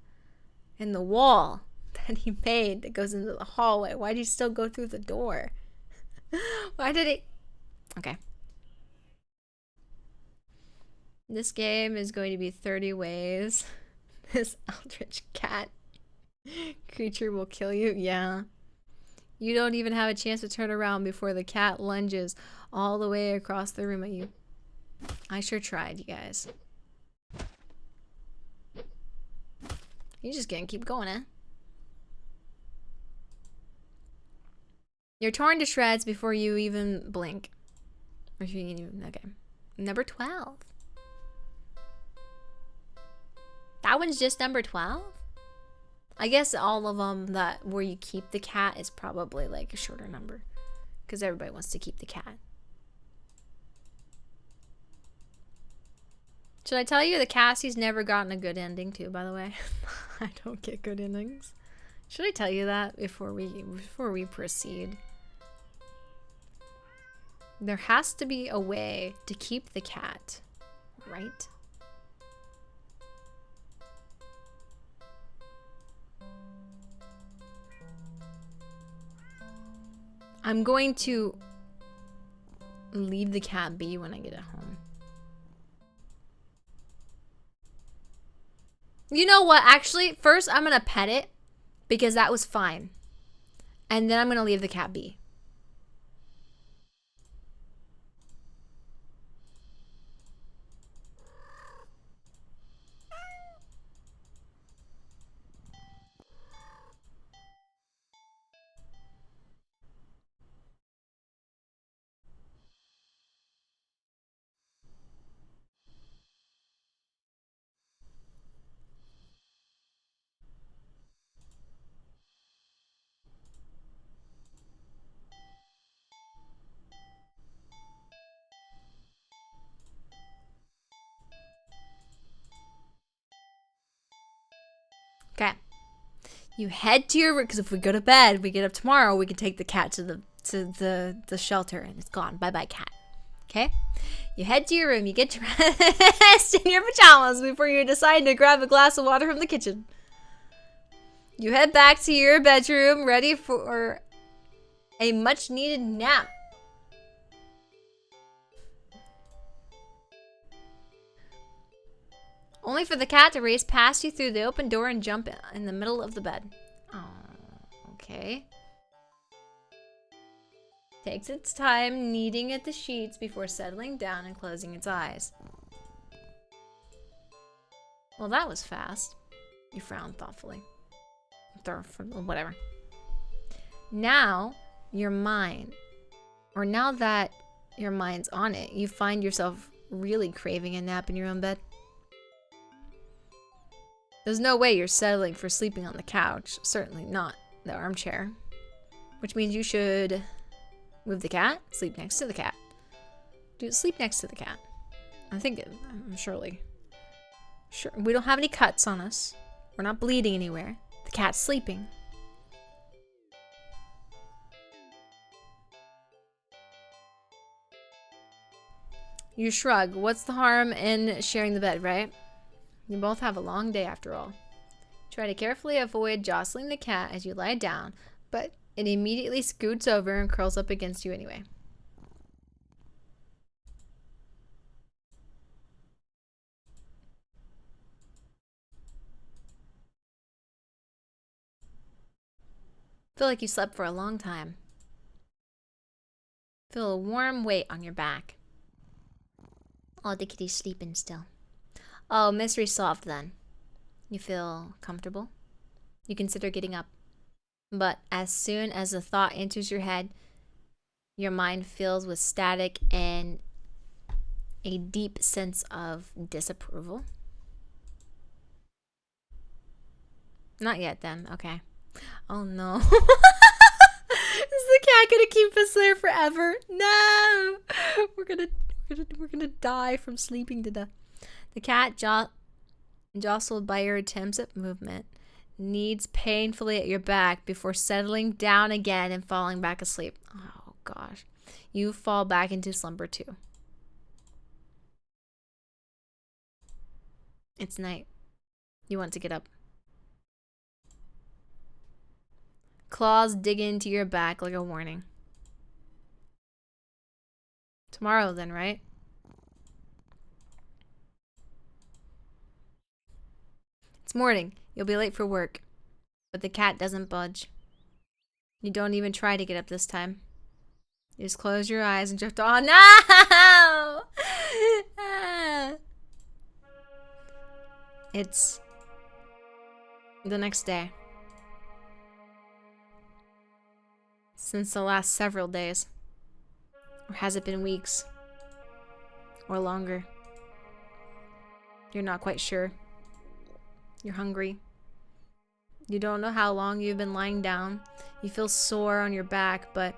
wall that he made that goes into the hallway? Why did you still go through the door? Why did it? Okay. This game is going to be 30 ways this eldritch cat creature will kill you. Yeah. You don't even have a chance to turn around before the cat lunges all the way across the room at you. I sure tried, you guys. You're just gonna keep going, eh? You're torn to shreds before you even blink. Okay. Number 12. That one's just number 12? I guess all of them that where you keep the cat is probably like a shorter number. Because everybody wants to keep the cat. Should I tell you that Cassie's never gotten a good ending too, by the way? I don't get good endings. Should I tell you that before we proceed? There has to be a way to keep the cat, right? I'm going to leave the cat be when I get it home. You know what? Actually, first I'm going to pet it because that was fine. And then I'm going to leave the cat be. Okay. You head to your room because if we go to bed, we get up tomorrow, we can take the cat to the shelter and it's gone. Bye-bye, cat. Okay? You head to your room, you get dressed in your pajamas before you decide to grab a glass of water from the kitchen. You head back to your bedroom, ready for a much-needed nap. Only for the cat to race past you through the open door and jump in the middle of the bed. Oh, okay. Takes its time kneading at the sheets before settling down and closing its eyes. Well, that was fast. You frowned thoughtfully. Whatever. Now, your mind, or now that your mind's on it, you find yourself really craving a nap in your own bed. There's no way you're settling for sleeping on the couch. Certainly not the armchair. Which means you should move the cat, sleep next to the cat. Sleep next to the cat. Surely. Sure. We don't have any cuts on us. We're not bleeding anywhere. The cat's sleeping. You shrug. What's the harm in sharing the bed, right? You both have a long day after all. Try to carefully avoid jostling the cat as you lie down, but it immediately scoots over and curls up against you anyway. Feel like you slept for a long time. Feel a warm weight on your back. Oh, the kitty's sleeping still. Oh, mystery solved then. You feel comfortable? You consider getting up. But as soon as the thought enters your head, your mind fills with static and a deep sense of disapproval. Not yet then, okay. Oh no. Is the cat gonna keep us there forever? No! We're gonna die from sleeping to death. The cat, jostled by your attempts at movement, kneads painfully at your back before settling down again and falling back asleep. Oh, gosh. You fall back into slumber too. It's night. You want to get up. Claws dig into your back like a warning. Tomorrow then, right? It's morning. You'll be late for work. But the cat doesn't budge. You don't even try to get up this time. You just close your eyes and drift on. No! It's the next day. Since the last several days. Or has it been weeks? Or longer? You're not quite sure. You're hungry. You don't know how long you've been lying down. You feel sore on your back, but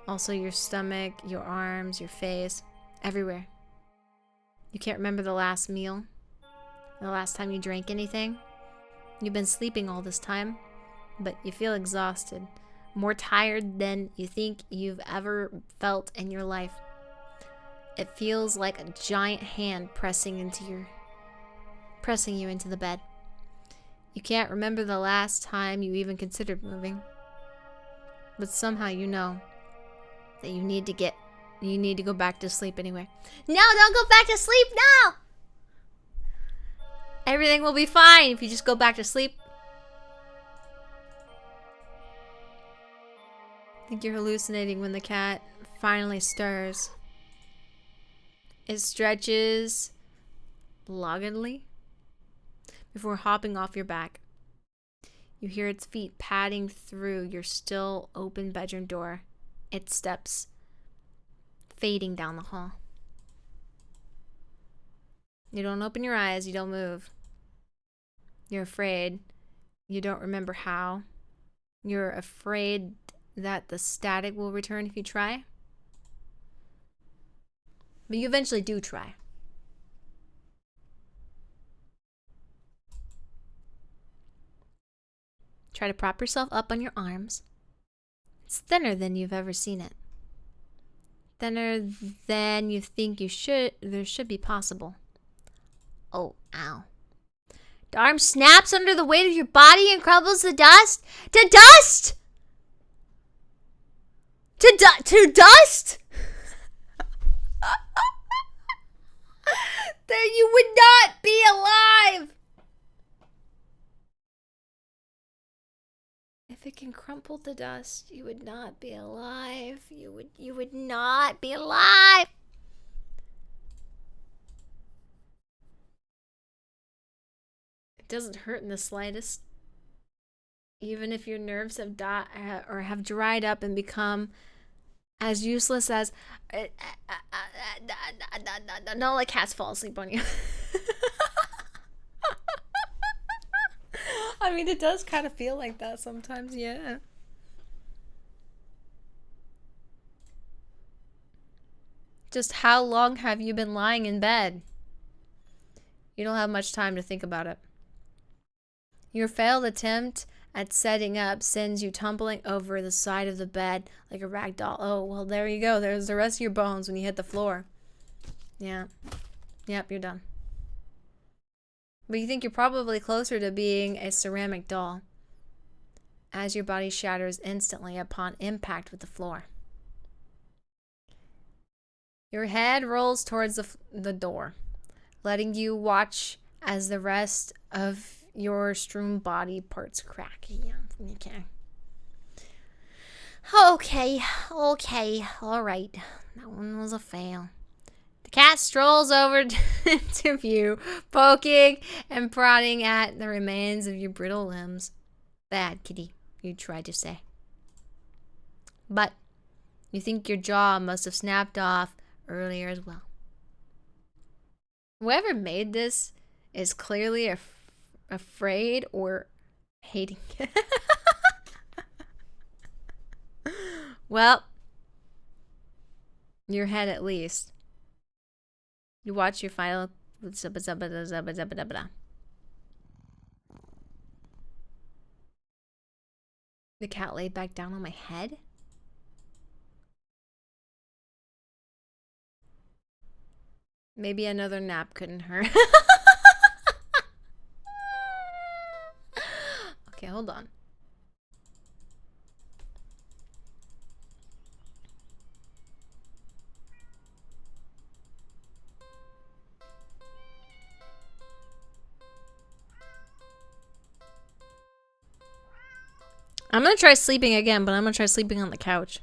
also your stomach, your arms, your face, everywhere. You can't remember the last meal, the last time you drank anything. You've been sleeping all this time, but you feel exhausted, more tired than you think you've ever felt in your life. It feels like a giant hand pressing you into the bed. You can't remember the last time you even considered moving. But somehow you know that you need to go back to sleep anyway. No, don't go back to sleep now! Everything will be fine if you just go back to sleep. I think you're hallucinating when the cat finally stirs. It stretches doggedly before hopping off your back. You hear its feet padding through your still open bedroom door. Its steps fading down the hall. You don't open your eyes, you don't move. You're afraid. You don't remember how. You're afraid that the static will return if you try. But you eventually do try. Try to prop yourself up on your arms. It's thinner than you've ever seen it. Thinner than you think there should be possible. Oh, ow. The arm snaps under the weight of your body and crumbles to dust. To dust! To dust? Then you would not be alive! If it can crumple to dust, you would not be alive. You would not be alive. It doesn't hurt in the slightest. Even if your nerves have dried up and become as useless as no, like cats fall asleep on you. I mean, it does kind of feel like that sometimes, yeah. Just how long have you been lying in bed? You don't have much time to think about it. Your failed attempt at setting up sends you tumbling over the side of the bed like a rag doll. Oh, well, there you go. There's the rest of your bones when you hit the floor. Yeah. Yep, you're done. But you think you're probably closer to being a ceramic doll as your body shatters instantly upon impact with the floor. Your head rolls towards the door, letting you watch as the rest of your strewn body parts crack. Yeah, okay. Okay, alright. That one was a fail. The cat strolls over to view, poking and prodding at the remains of your brittle limbs. Bad, kitty, you tried to say. But you think your jaw must have snapped off earlier as well. Whoever made this is clearly afraid or hating it. Well, your head at least. You watch your final. The cat laid back down on my head. Maybe another nap couldn't hurt. Okay, hold on. I'm gonna try sleeping again, but I'm gonna try sleeping on the couch.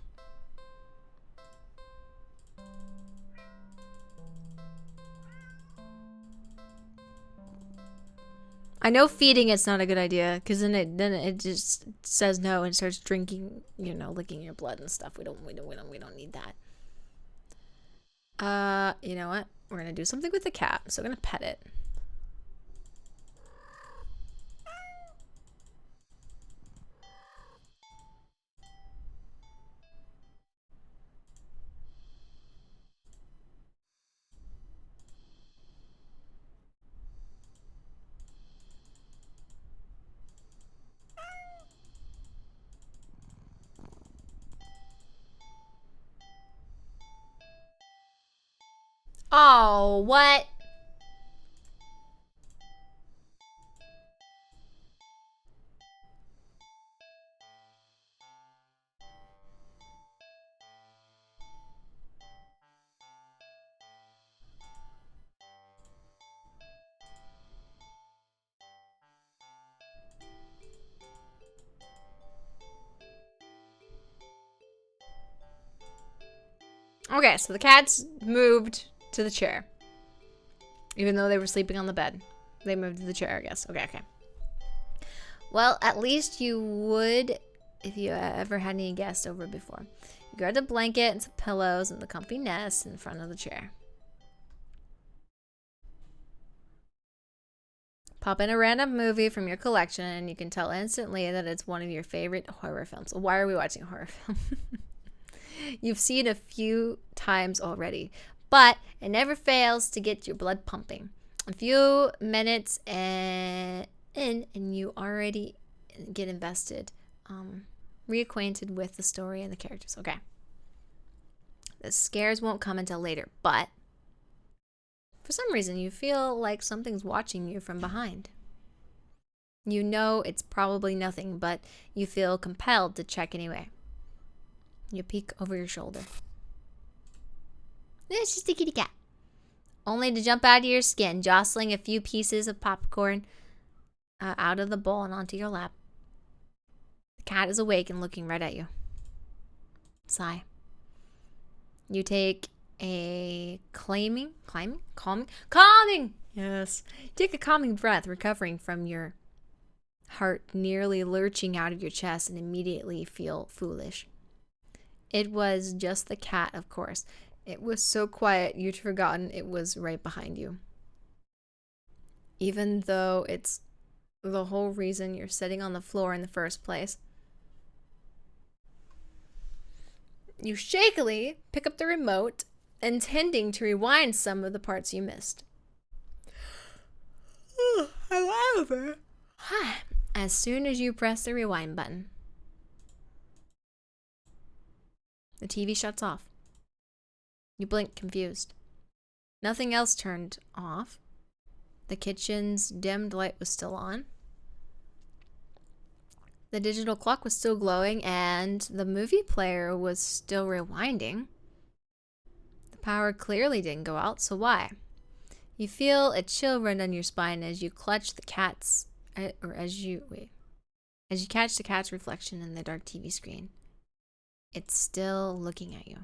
I know feeding it's not a good idea because then it just says no and starts drinking, you know, licking your blood and stuff. We don't need that. You know what? We're gonna do something with the cat. So I'm gonna pet it. Oh, what? Okay, so the cats moved to the chair. Even though they were sleeping on the bed. They moved to the chair, I guess. Okay, okay. Well, at least you would if you ever had any guests over before. You grabbed a blanket and some pillows and the comfy nest in front of the chair. Pop in a random movie from your collection and you can tell instantly that it's one of your favorite horror films. Why are we watching a horror film? You've seen a few times already, but it never fails to get your blood pumping. A few minutes in and you already get invested, reacquainted with the story and the characters. Okay. The scares won't come until later, but for some reason you feel like something's watching you from behind. You know it's probably nothing, but you feel compelled to check anyway. You peek over your shoulder. It's just a kitty cat. Only to jump out of your skin, jostling a few pieces of popcorn out of the bowl and onto your lap. The cat is awake and looking right at you. Sigh. You take a calming. Yes. Take a calming breath, recovering from your heart nearly lurching out of your chest, and immediately feel foolish. It was just the cat, of course. It was so quiet you'd forgotten it was right behind you. Even though it's the whole reason you're sitting on the floor in the first place. You shakily pick up the remote, intending to rewind some of the parts you missed. However, as soon as you press the rewind button, the TV shuts off. You blink, confused. Nothing else turned off. The kitchen's dimmed light was still on. The digital clock was still glowing, and the movie player was still rewinding. The power clearly didn't go out, so why? You feel a chill run down your spine as you clutch the cat's, as you catch the cat's reflection in the dark TV screen. It's still looking at you.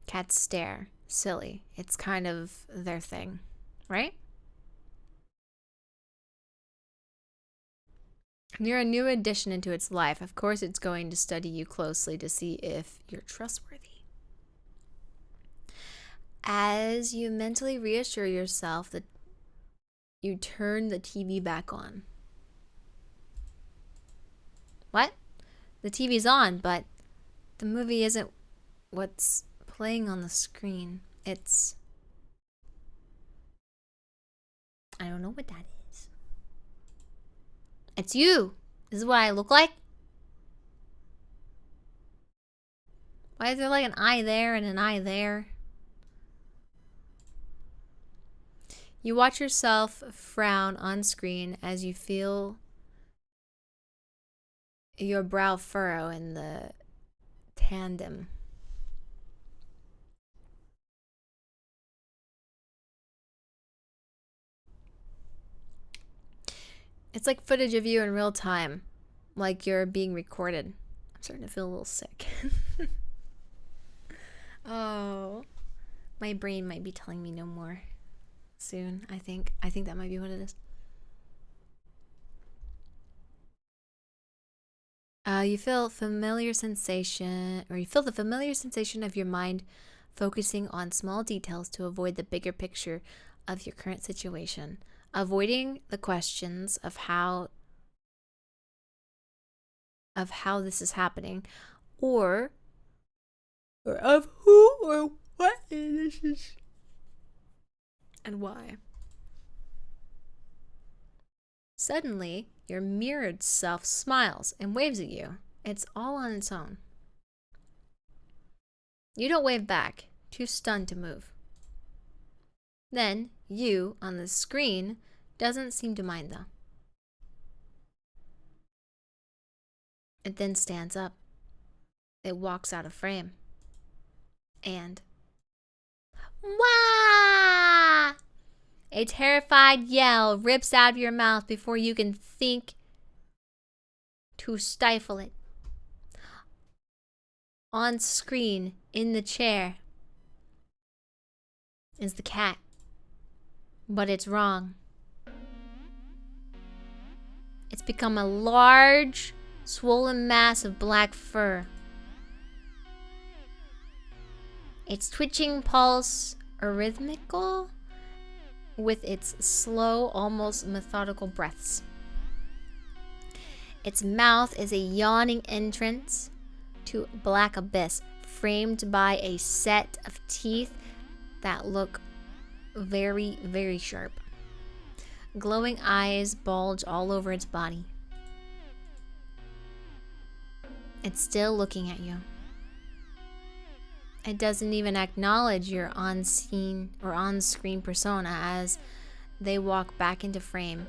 Cats stare. Silly. It's kind of their thing, right? You're a new addition into its life. Of course, it's going to study you closely to see if you're trustworthy. As you mentally reassure yourself that you turn the TV back on. What? The TV's on, but the movie isn't what's playing on the screen. It's... I don't know what that is. It's you. This is what I look like. Why is there like an eye there and an eye there? You watch yourself frown on screen as you feel your brow furrow in the tandem. It's like footage of you in real time, like you're being recorded. I'm starting to feel a little sick. Oh, my brain might be telling me no more soon. I think that might be what it is. You feel the familiar sensation of your mind focusing on small details to avoid the bigger picture of your current situation, avoiding the questions of how this is happening, or of who or what this is and why. Suddenly, your mirrored self smiles and waves at you. It's all on its own. You don't wave back, too stunned to move. Then, you, on the screen, doesn't seem to mind though. It then stands up. It walks out of frame. And wah! A terrified yell rips out of your mouth before you can think to stifle it. On screen, in the chair, is the cat. But it's wrong. It's become a large, swollen mass of black fur. Its twitching pulse arrhythmical with its slow, almost methodical breaths. Its mouth is a yawning entrance to a black abyss, framed by a set of teeth that look very, very sharp. Glowing eyes bulge all over its body. It's still looking at you. It doesn't even acknowledge your on-scene or on-screen persona as they walk back into frame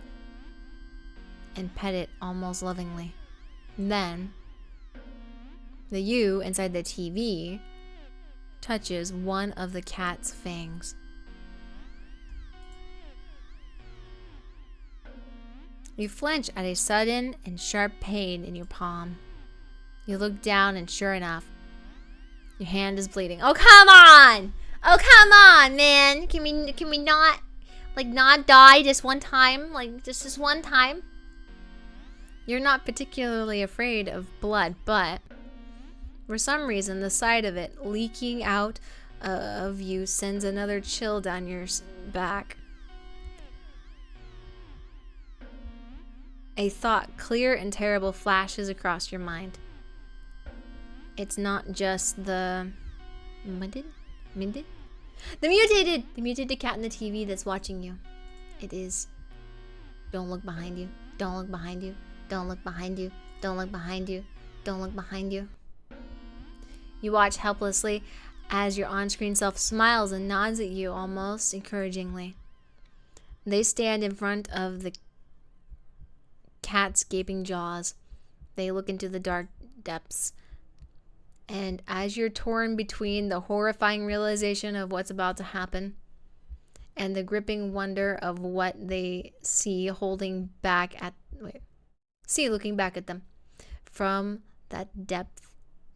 and pet it almost lovingly. Then, the you inside the TV touches one of the cat's fangs. You flinch at a sudden and sharp pain in your palm. You look down and sure enough, your hand is bleeding. Oh, come on! Oh, come on, man! Can we not die just one time? Like, just this one time? You're not particularly afraid of blood, but for some reason, the sight of it leaking out of you sends another chill down your back. A thought, clear and terrible, flashes across your mind. It's not just the mutated cat in the TV that's watching you. It is, don't look behind you, don't look behind you, don't look behind you, don't look behind you, don't look behind you. You watch helplessly as your on-screen self smiles and nods at you almost encouragingly. They stand in front of the cat's gaping jaws. They look into the dark depths. And as you're torn between the horrifying realization of what's about to happen and the gripping wonder of what they see looking back at them from that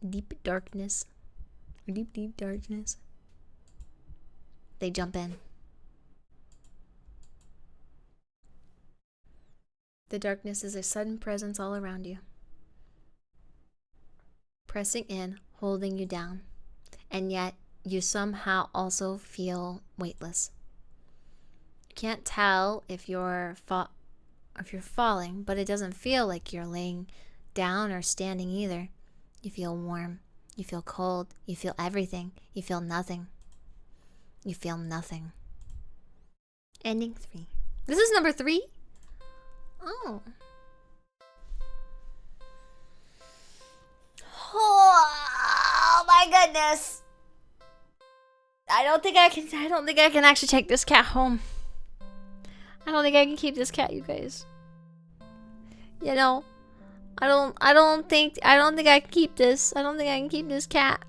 deep darkness, they jump in. The darkness is a sudden presence all around you, pressing in, holding you down, and yet you somehow also feel weightless. You can't tell if you're falling, but it doesn't feel like you're laying down or standing either. You feel warm, you feel cold, you feel everything, you feel nothing. You feel nothing. Ending 3. This is number 3? Oh. Oh my goodness. I don't think I can actually take this cat home. I don't think I can keep this cat, you guys. You know, I don't think I can keep this. I don't think I can keep this cat.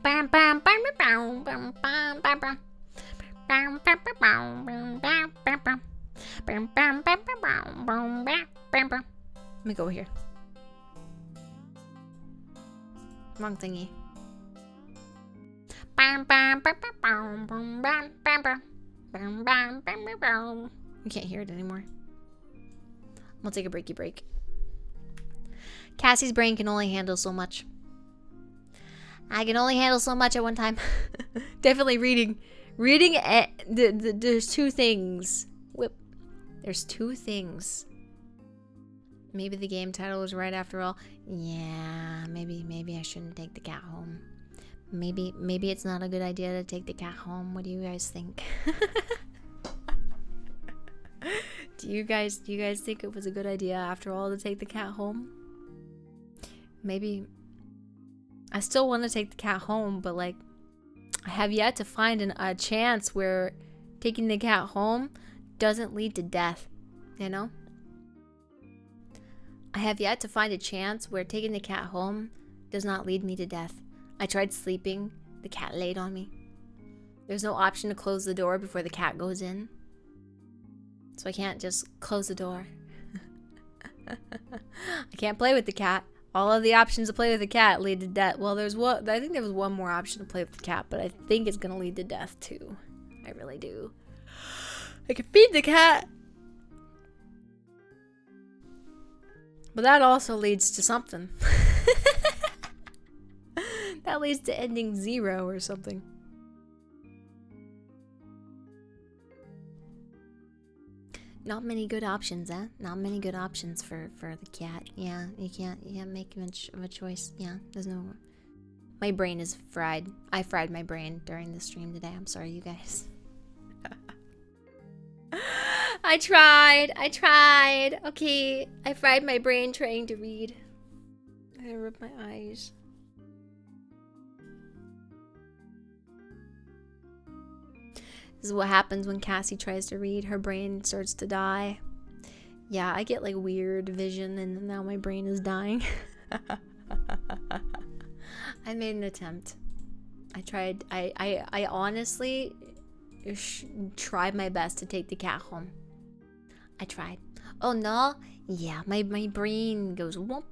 Bam bam bam bam bam bam bam bam. Bam bam bam bam bam bam bam. Bam bam bam bam bam bam bam. Let me go here. Wrong thingy. Bam bam bam bam bam bam bam bam. Bam bam bam bam bam. You can't hear it anymore. We'll take a breaky break. Cassie's brain can only handle so much. I can only handle so much at one time. Definitely reading. There's two things. Whip. There's two things. Maybe the game title was right after all. Yeah, maybe I shouldn't take the cat home. Maybe it's not a good idea to take the cat home. What do you guys think? Do you guys think it was a good idea after all to take the cat home? Maybe. I still want to take the cat home, but like, I have yet to find a chance where taking the cat home doesn't lead to death, you know? I have yet to find a chance where taking the cat home does not lead me to death. I tried sleeping, the cat laid on me. There's no option to close the door before the cat goes in. So I can't just close the door. I can't play with the cat. All of the options to play with the cat lead to death. Well, I think there was one more option to play with the cat, but I think it's gonna lead to death too. I really do. I can feed the cat. But that also leads to something. That leads to ending 0 or something. Not many good options, eh? Not many good options for the cat. Yeah, you can't make much of a choice. Yeah, there's no... My brain is fried. I fried my brain during the stream today. I'm sorry, you guys. I tried. Okay, I fried my brain trying to read. I rubbed my eyes. This is what happens when Cassie tries to read. Her brain starts to die. Yeah, I get like weird vision and now my brain is dying. I made an attempt. I tried. I honestly tried my best to take the cat home. I tried. Oh no? Yeah, my brain goes whoop.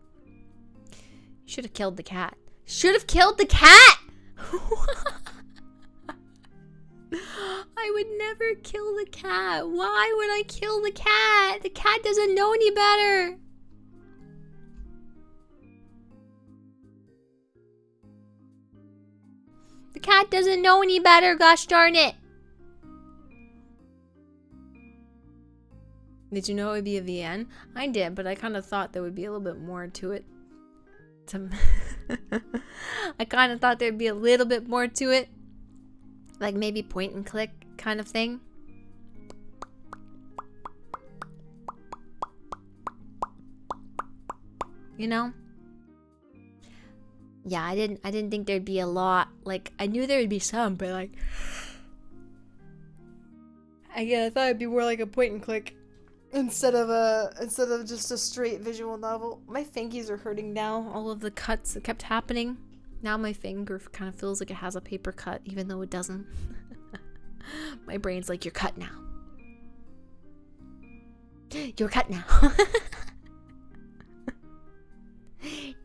Should have killed the cat. Should have killed the cat! I would never kill the cat. Why would I kill the cat? The cat doesn't know any better. The cat doesn't know any better, gosh darn it. Did you know it would be a VN? I did, but I kind of thought there would be a little bit more to it. I kind of thought there'd be a little bit more to it. Like maybe point and click kind of thing. You know? Yeah, I didn't think there'd be a lot. Like I knew there would be some, but like I thought it'd be more like a point and click instead of just a straight visual novel. My fingies are hurting now. All of the cuts that kept happening. Now my finger kind of feels like it has a paper cut, even though it doesn't. My brain's like, you're cut now. You're cut now.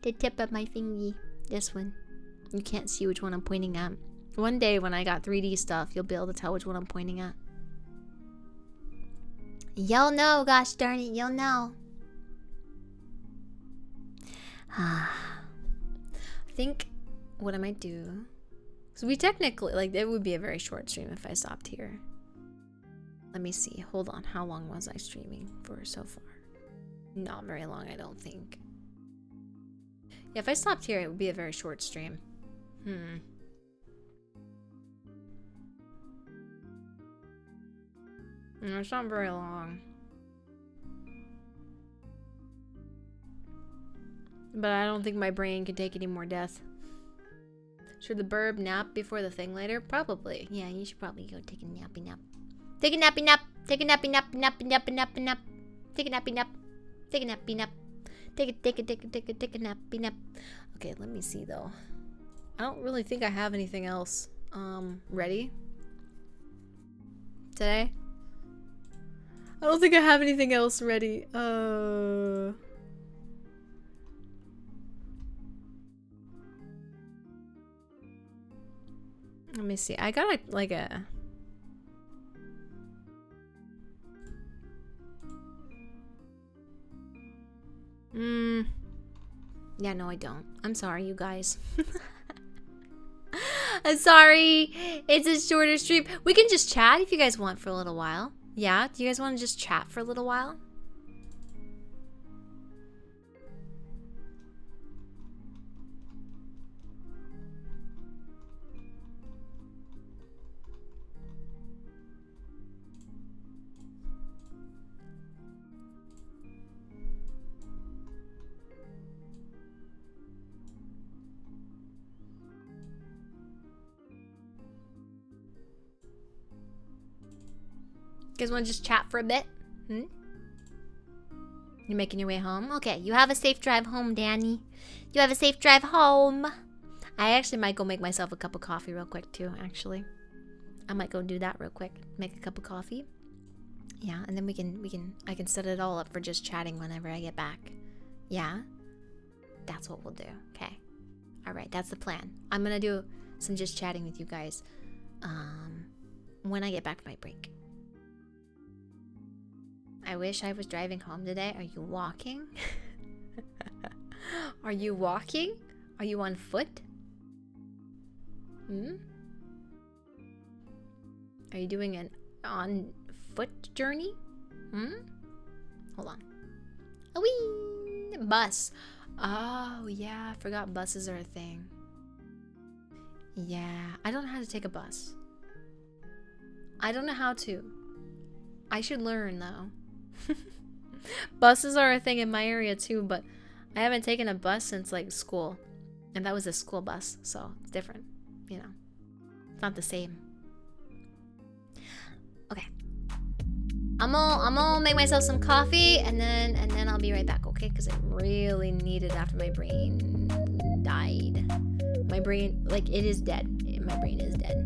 The tip of my thingy. This one. You can't see which one I'm pointing at. One day when I got 3D stuff, you'll be able to tell which one I'm pointing at. You'll know, gosh darn it, you'll know. I think what I might do, because we technically, like, it would be a very short stream if I stopped here. Let me see. Hold on. How long was I streaming for so far? Not very long, I don't think. Yeah, if I stopped here, it would be a very short stream. No, it's not very long. But I don't think my brain can take any more death. Should the burb nap before the thing later? Probably. Yeah, you should probably go take a nappy nap. Take a nappy nap. Take a nappy nap. Nappy nap. Nappy nap. Take a nappy nap. Take a nappy nap. Take a nappy nap. Okay, let me see though. I don't really think I have anything else ready today. I don't think I have anything else ready. Let me see. I got like a yeah, no, I don't. I'm sorry, you guys. I'm sorry. It's a shorter stream. We can just chat if you guys want for a little while. Yeah? Do you guys want to just chat for a little while? You guys want to just chat for a bit? You're making your way home? Okay, you have a safe drive home, Danny. You have a safe drive home. I actually might go make myself a cup of coffee real quick too, actually. I might go do that real quick. Make a cup of coffee. Yeah, and then I can set it all up for just chatting whenever I get back. Yeah? That's what we'll do. Okay. Alright, that's the plan. I'm gonna do some just chatting with you guys when I get back from my break. I wish I was driving home today. Are you walking? Are you walking? Are you on foot? Are you doing an on foot journey? Hold on. Oh, wee! Bus. Oh, yeah. I forgot buses are a thing. Yeah. I don't know how to take a bus. I don't know how to. I should learn, though. Buses are a thing in my area too, but I haven't taken a bus since like school, and that was a school bus, so it's different, you know. It's not the same. Okay, I'm gonna make myself some coffee, and then I'll be right back, okay? Because I really need it after my brain died. My brain, like, it is dead. My brain is dead.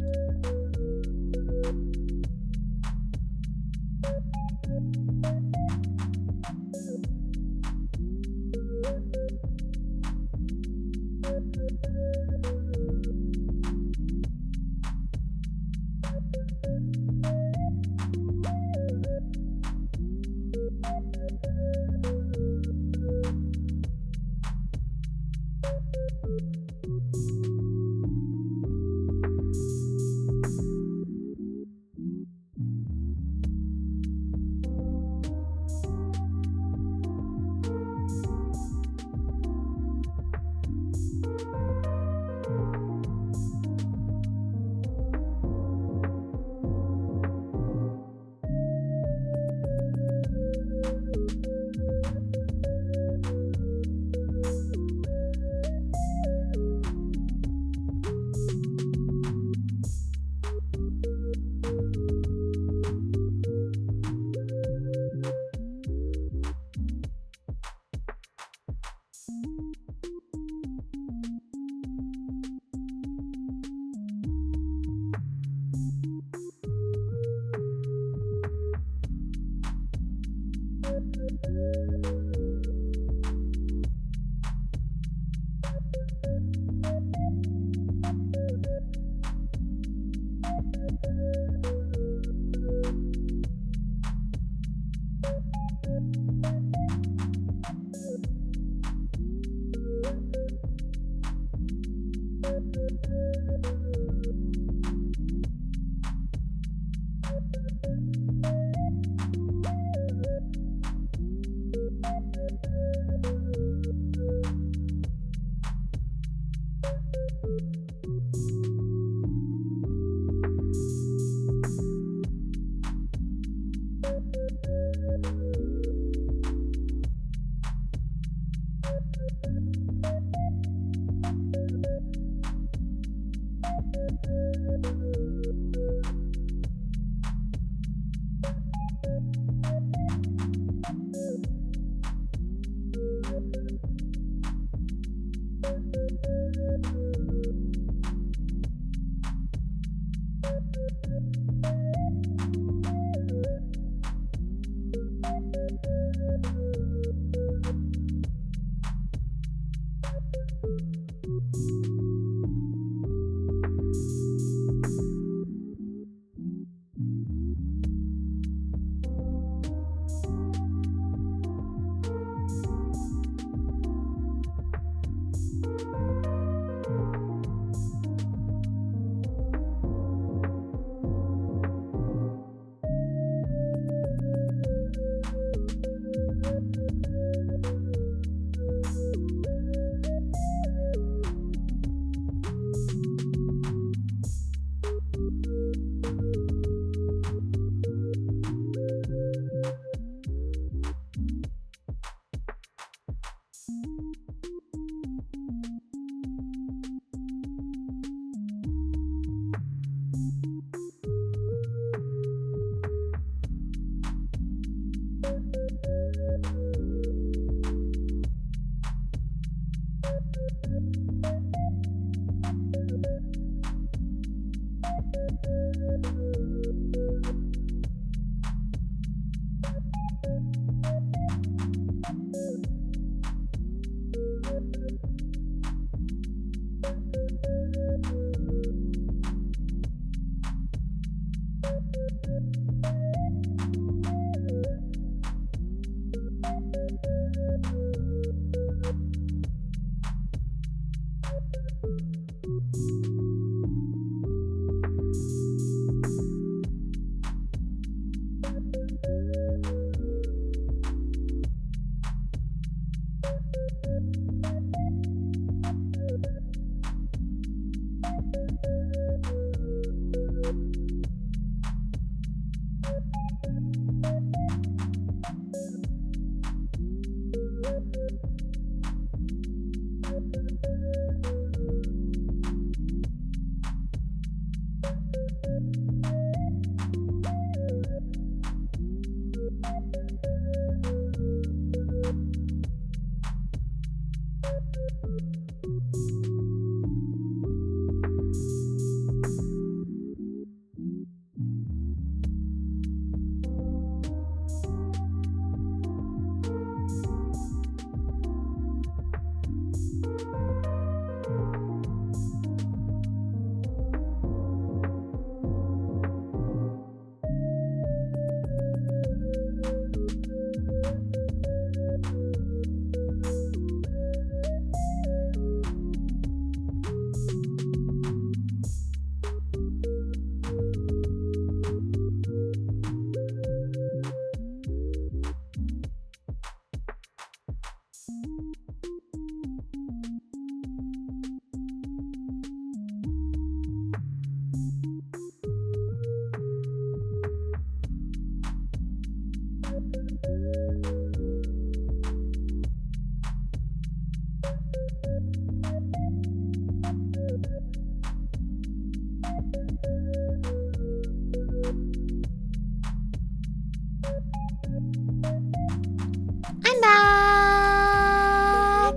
I'm back.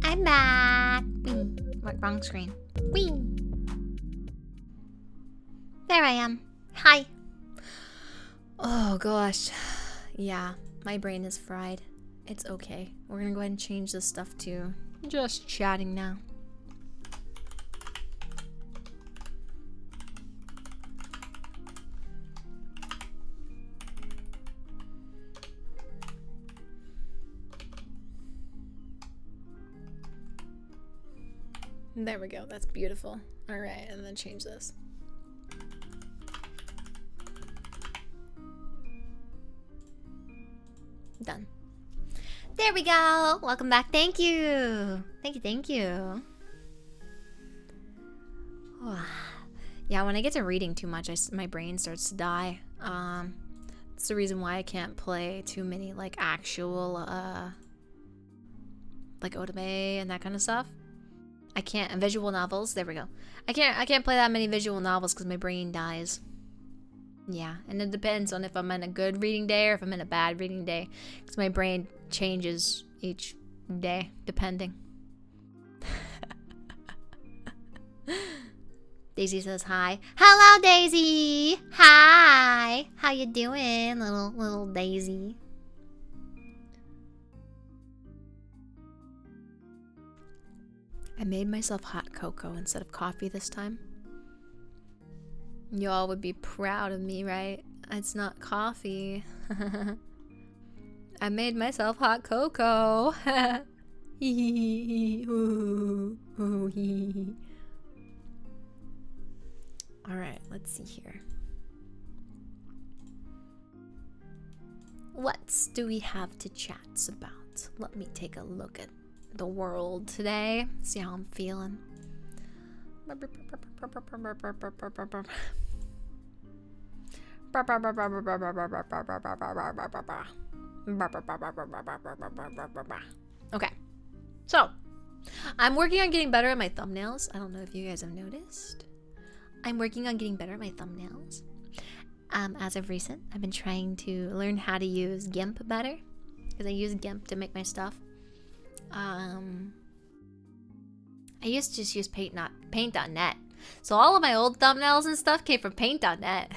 I'm back. Wrong screen. Whee. There I am. Hi. Oh gosh. Yeah, my brain is fried. It's okay. We're gonna go ahead and change this stuff to just chatting now. There we go. That's beautiful. All right, and then change this. Done. There we go. Welcome back. Thank you. Thank you. Yeah, when I get to reading too much, my brain starts to die. That's the reason why I can't play too many like actual like otome and that kind of stuff. I can't. And visual novels. There we go. I can't play that many visual novels because my brain dies. Yeah, and it depends on if I'm in a good reading day or if I'm in a bad reading day, because my brain changes each day depending. Daisy says hi. Hello, Daisy. Hi. How you doing, little Daisy? I made myself hot cocoa instead of coffee this time. Y'all would be proud of me, right? It's not coffee. I made myself hot cocoa. Alright, let's see here. What do we have to chat about? Let me take a look at the world today. See how I'm feeling. Okay, so I'm working on getting better at my thumbnails. I don't know if you guys have noticed. I'm working on getting better at my thumbnails. As of recent, I've been trying to learn how to use GIMP better, because I use GIMP to make my stuff. I used to just use Paint.net. So all of my old thumbnails and stuff came from Paint.net.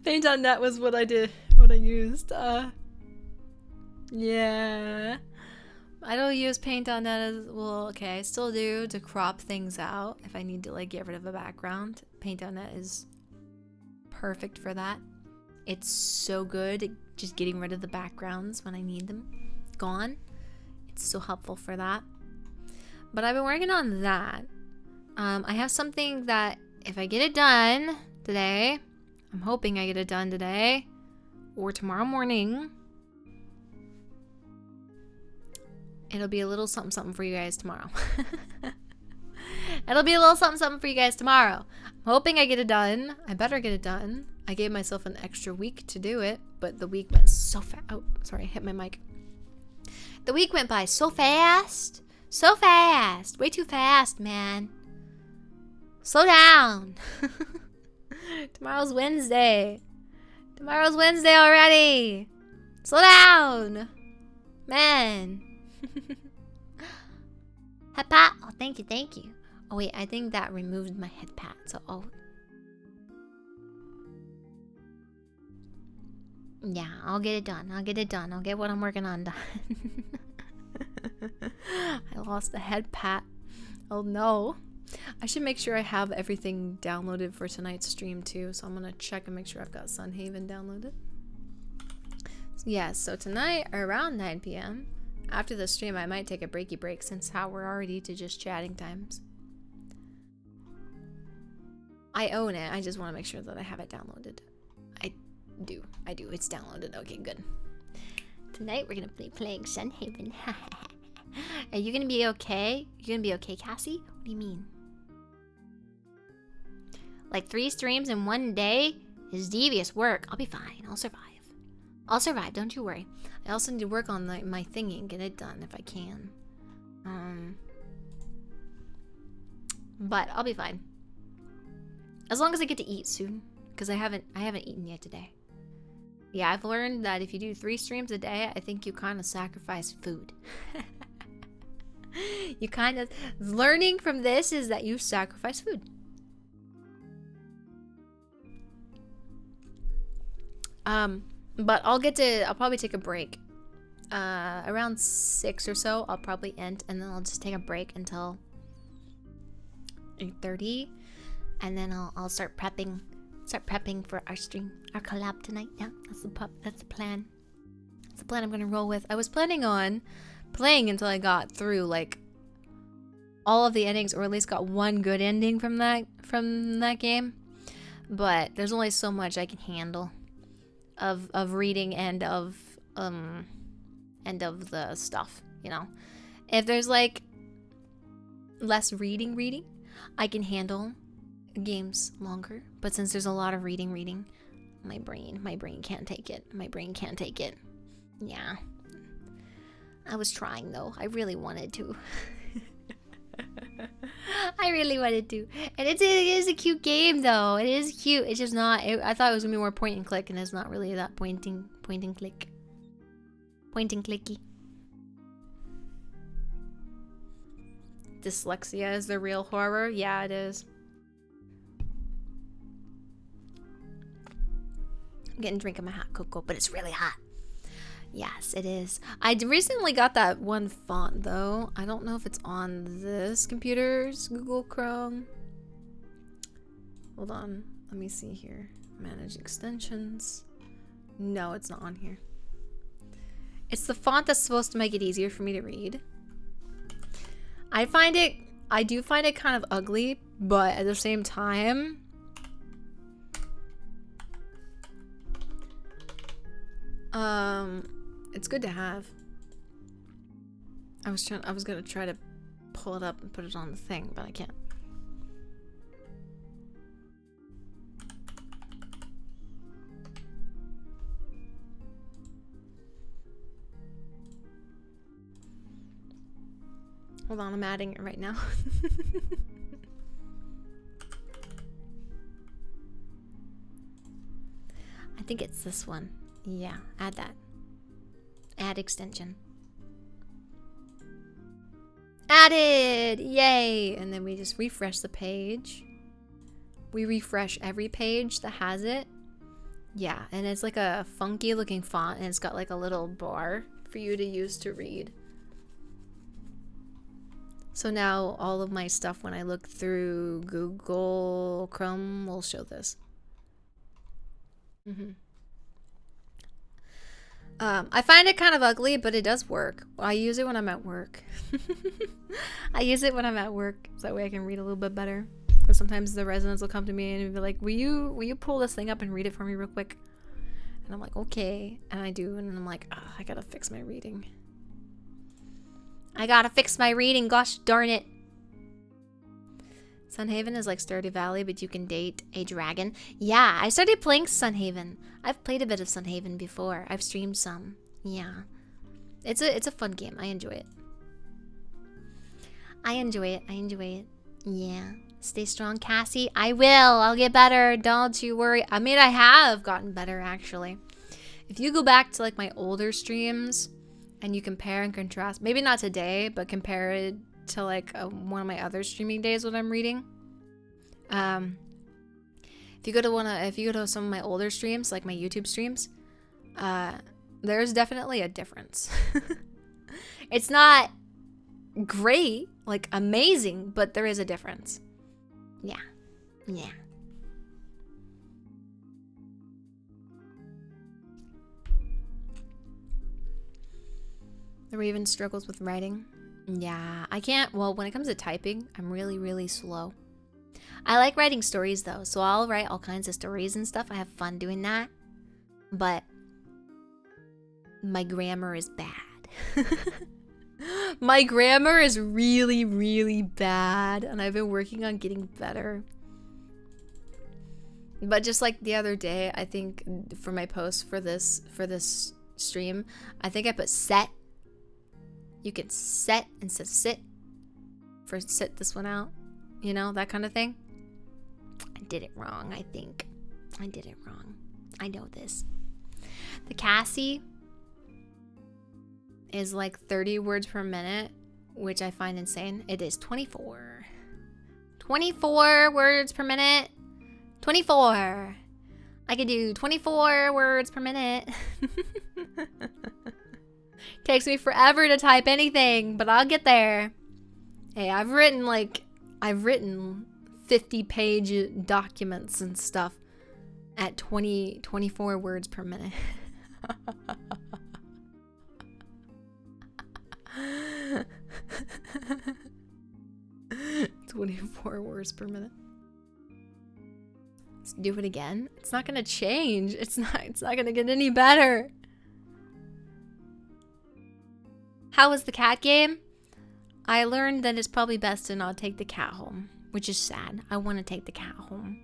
Paint.net was what I used. Yeah. I don't use Paint.net as well. Okay, I still do to crop things out if I need to like get rid of a background. Paint.net is perfect for that. It's so good at just getting rid of the backgrounds when I need them gone. It's so helpful for that. But I've been working on that. I have something that if I get it done today, I'm hoping I get it done today or tomorrow morning, it'll be a little something something for you guys tomorrow. It'll be a little something something for you guys tomorrow. I'm hoping I get it done. I better get it done. I gave myself an extra week to do it, but the week went so fast. Oh, sorry, I hit my mic. The week went by so fast. So fast. Way too fast, man. Slow down. Tomorrow's Wednesday. Tomorrow's Wednesday already. Slow down. Man. Head pat. Oh, thank you, thank you. Oh, wait, I think that removed my head pat. So, oh. Yeah, I'll get it done. I'll get it done. I'll get what I'm working on done. I lost the head pat. Oh, no. I should make sure I have everything downloaded for tonight's stream, too. So I'm going to check and make sure I've got Sunhaven downloaded. Yeah, so tonight, around 9 p.m., after the stream, I might take a breaky break since how we're already to just chatting times. I own it. I just want to make sure that I have it downloaded. I do. It's downloaded. Okay, good. Tonight, we're going to be playing Sunhaven. Are you going to be okay? You going to be okay, Cassie? What do you mean? Like 3 streams in one day is devious work. I'll be fine. I'll survive. I'll survive. Don't you worry. I also need to work on my thingy and get it done if I can. But I'll be fine. As long as I get to eat soon. Because I haven't eaten yet today. Yeah, I've learned that if you do 3 streams a day, I think you kind of sacrifice food. You kind of... Learning from this is that you sacrifice food. But I'll probably take a break. Around 6 or so, I'll probably end. And then I'll just take a break until 8:30. And then I'll start prepping. Start prepping for our stream, our collab tonight. Yeah, that's the plan. That's the plan I'm gonna roll with. I was planning on playing until I got through like all of the endings, or at least got one good ending from that game. But there's only so much I can handle of reading and of the stuff, you know. If there's like less reading, I can handle games longer, but since there's a lot of reading, my brain can't take it. Yeah, I was trying though. I really wanted to. And it is a cute game though. It is cute. It's just not. I thought it was gonna be more point and click, and it's not really that point and clicky. Dyslexia is the real horror. Yeah, it is. I'm getting a drink of my hot cocoa, but it's really hot. Yes, it is. I recently got that one font, though. I don't know if it's on this computer's Google Chrome. Hold on. Let me see here. Manage extensions. No, it's not on here. It's the font that's supposed to make it easier for me to read. I do find it kind of ugly, but at the same time... it's good to have. I was gonna try to pull it up and put it on the thing, but I can't. Hold on, I'm adding it right now. I think it's this one. Yeah, add that. Add extension. Added! Yay! And then we just refresh the page. We refresh every page that has it. Yeah, and it's like a funky looking font, and it's got like a little bar for you to use to read. So now all of my stuff, when I look through Google Chrome, will show this. I find it kind of ugly, but it does work. I use it when I'm at work. I use it when I'm at work, so that way I can read a little bit better. Because sometimes the residents will come to me and be like, will you pull this thing up and read it for me real quick? And I'm like, okay. And I do, and I'm like, oh, I gotta fix my reading. I gotta fix my reading, gosh darn it. Sunhaven is like Stardew Valley, but you can date a dragon. Yeah, I started playing Sunhaven. I've played a bit of Sunhaven before. I've streamed some. Yeah. It's a fun game. I enjoy it. I enjoy it. I enjoy it. Yeah. Stay strong, Cassie. I will. I'll get better. Don't you worry. I mean, I have gotten better, actually. If you go back to like my older streams and you compare and contrast, maybe not today, but compare it to like one of my other streaming days when I'm reading. If you go to some of my older streams, like my YouTube streams, there's definitely a difference. It's not great, like amazing, but there is a difference. Yeah. Yeah. The Raven struggles with writing. Yeah, I can't. Well, when it comes to typing, I'm really, really slow. I like writing stories though, so I'll write all kinds of stories and stuff. I have fun doing that. But my grammar is bad. My grammar is really, really bad, and I've been working on getting better. But just like the other day, I think for my post for this stream, I think I put set. You can set instead of sit. For sit this one out. You know, that kind of thing. I did it wrong, I think. I did it wrong. I know this. The Cassie is like 30 words per minute, which I find insane. It is 24. 24 words per minute. 24. I could do 24 words per minute. Takes me forever to type anything, but I'll get there. Hey, I've written 50-page documents and stuff at 24 words per minute. 24 words per minute. Let's do it again. It's not gonna change. It's not gonna get any better. How was the cat game? I learned that it's probably best to not take the cat home, which is sad. I want to take the cat home.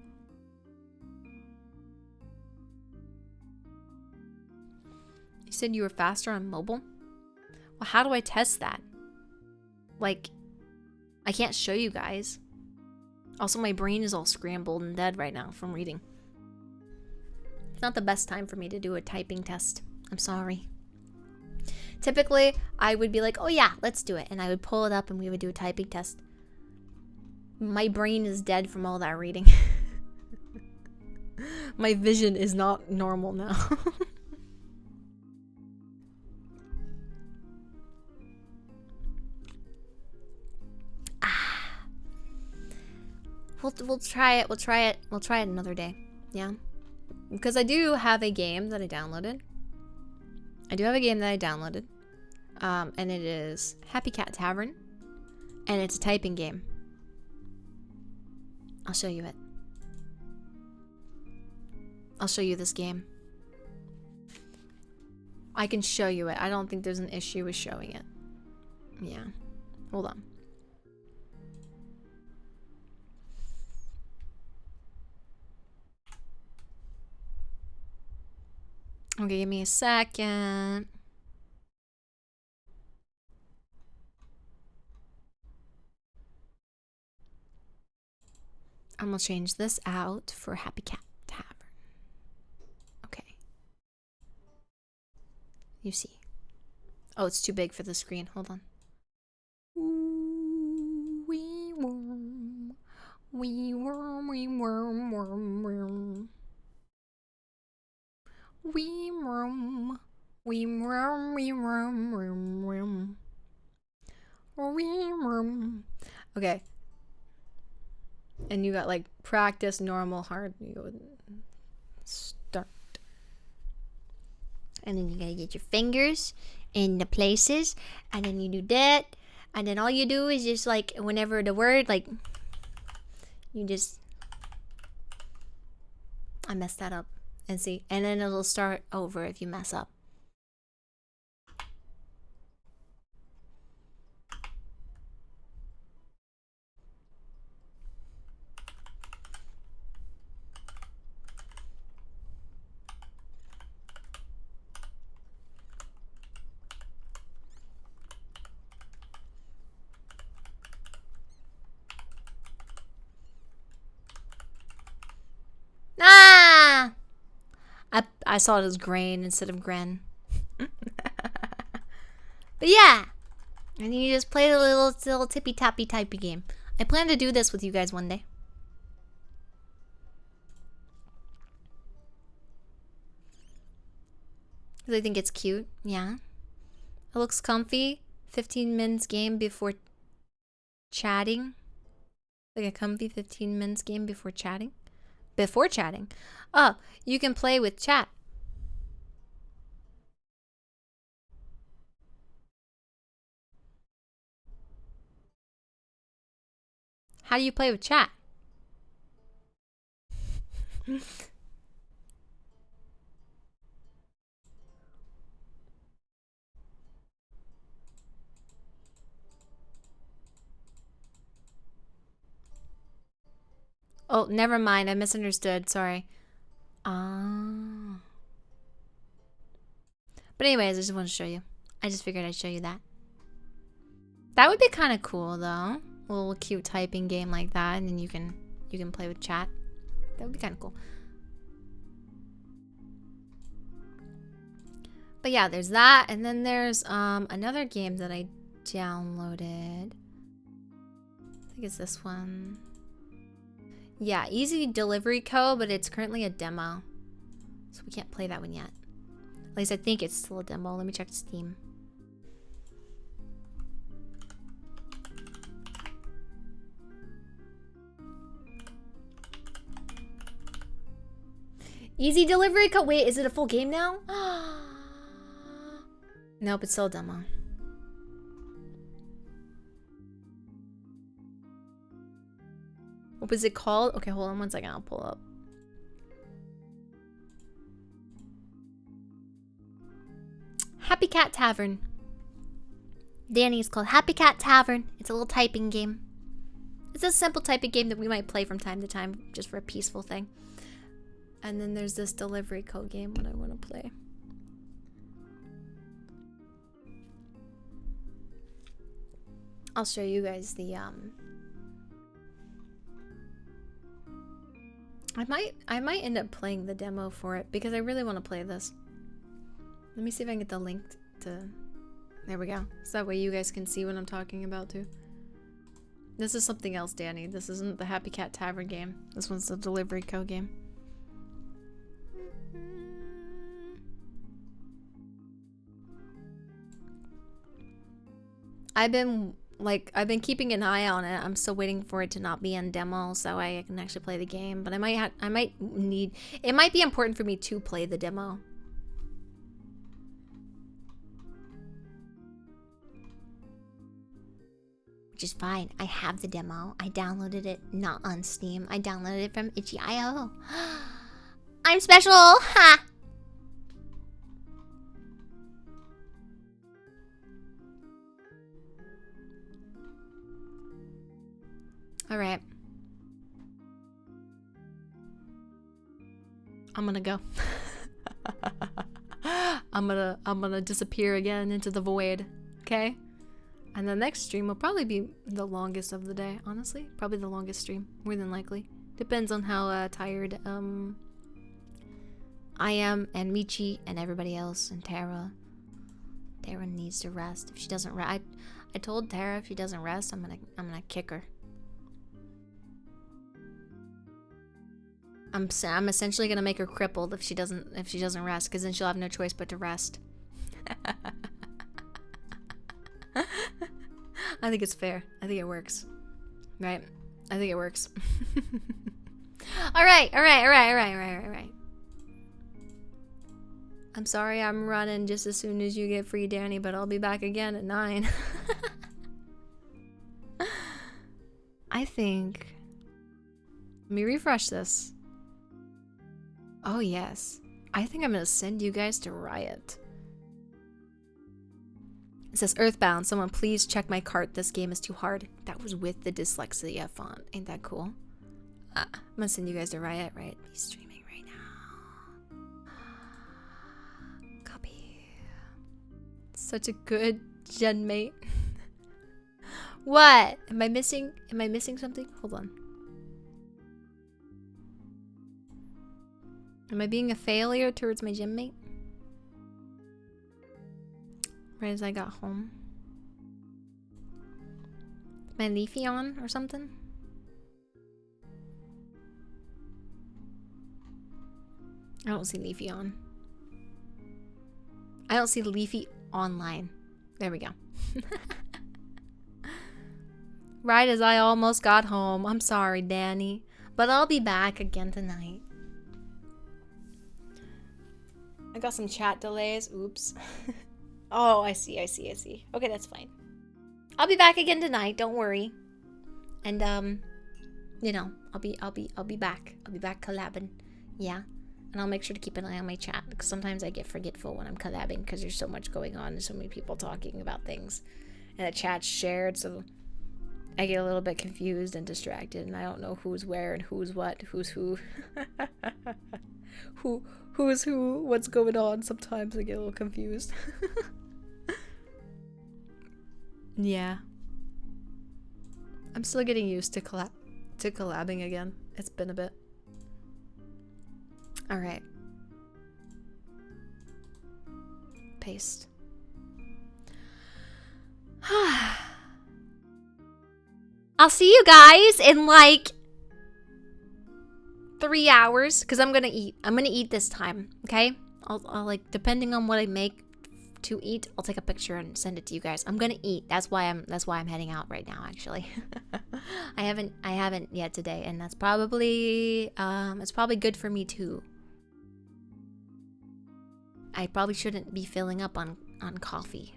You said you were faster on mobile? Well, how do I test that? Like, I can't show you guys. Also, my brain is all scrambled and dead right now from reading. It's not the best time for me to do a typing test. I'm sorry. Typically, I would be like, oh yeah, let's do it. And I would pull it up and we would do a typing test. My brain is dead from all that reading. My vision is not normal now. We'll try it. We'll try it another day. Yeah. Because I do have a game that I downloaded. And it is Happy Cat Tavern. And it's a typing game. I'll show you it. I'll show you this game. I can show you it. I don't think there's an issue with showing it. Yeah. Hold on. Okay, give me a second. I'm gonna change this out for Happy Cat Tavern. Okay. You see. Oh, it's too big for the screen. Hold on. Ooh, wee worm. Wee worm, wee worm, worm, worm. Wee worm. Wee worm, wee worm, worm, worm. Wee worm. Okay. And you got like practice, normal, hard. You go start. And then you gotta get your fingers in the places. And then you do that. And then all you do is just like, whenever the word, like, you just... I messed that up. And see, and then it'll start over if you mess up. Ah! I saw it as grain instead of gren. But yeah. And you just play the little tippy tappy typey game. I plan to do this with you guys one day. Because I think it's cute. Yeah. It looks comfy. 15 minutes game before chatting. Like a comfy 15 minutes game before chatting. Before chatting. Oh, you can play with chat. How do you play with chat? Oh, never mind. I misunderstood. Sorry. Ah. But anyways, I just want to show you. I just figured I'd show you that. That would be kind of cool, though. A little cute typing game like that, and then you can play with chat. That would be kind of cool. But yeah, there's that, and then there's another game that I downloaded. I think it's this one. Yeah, Easy Delivery Co, but it's currently a demo. So we can't play that one yet. At least I think it's still a demo. Let me check Steam. Easy Delivery Co. Wait, is it a full game now? Nope, it's still a demo. What was it called? Okay, hold on one second. I'll pull up. Happy Cat Tavern. Danny's called Happy Cat Tavern. It's a little typing game. It's a simple typing game that we might play from time to time just for a peaceful thing. And then there's this Delivery Co game that I want to play. I'll show you guys the I might end up playing the demo for it because I really want to play this. Let me see if I can get the link to... There we go. So that way you guys can see what I'm talking about too. This is something else, Danny. This isn't the Happy Cat Tavern game. This one's the Delivery Co game. I've been keeping an eye on it. I'm still waiting for it to not be in demo so I can actually play the game. But I might need... It might be important for me to play the demo. Which is fine. I have the demo. I downloaded it not on Steam. I downloaded it from itch.io. I'm special! Ha! Alright. I'm gonna go. I'm gonna disappear again into the void. Okay? And the next stream will probably be the longest of the day, honestly. Probably the longest stream, more than likely. Depends on how tired I am, and Michi, and everybody else, and Tara. Tara needs to rest. If she doesn't rest, I told Tara if she doesn't rest, I'm gonna kick her. I'm essentially gonna make her crippled if she doesn't rest, because then she'll have no choice but to rest. I think it's fair. I think it works. Right? I think it works. Alright. I'm sorry I'm running just as soon as you get free, Danny, but I'll be back again at 9. I think... Let me refresh this. Oh, yes. I think I'm gonna send you guys to Riot. It says Earthbound. Someone please check my cart. This game is too hard. That was with the dyslexia font. Ain't that cool? I'm gonna send you guys to Riot. Riot be streaming right now. Copy. Such a good gen mate. What? Am I missing something? Hold on. Am I being a failure towards my gym mate? Right as I got home. My Leafy on or something? I don't see Leafy on. I don't see Leafy online. There we go. Right as I almost got home. I'm sorry, Danny. But I'll be back again tonight. I got some chat delays. Oops. Oh, I see. Okay, that's fine. I'll be back again tonight. Don't worry. And you know, I'll be back. I'll be back collabing. Yeah. And I'll make sure to keep an eye on my chat because sometimes I get forgetful when I'm collabing because there's so much going on and so many people talking about things. And the chat's shared, so I get a little bit confused and distracted and I don't know who's where and who's what, who's who. Who's who, what's going on. Sometimes I get a little confused. Yeah. I'm still getting used to collabing again. It's been a bit. Alright. Paste. I'll see you guys in like 3 hours because I'm gonna eat. I'm gonna eat this time, okay? I'll like, depending on what I make to eat, I'll take a picture and send it to you guys. I'm gonna eat. That's why I'm heading out right now, actually. I haven't yet today, and that's probably it's probably good for me too. I probably shouldn't be filling up on coffee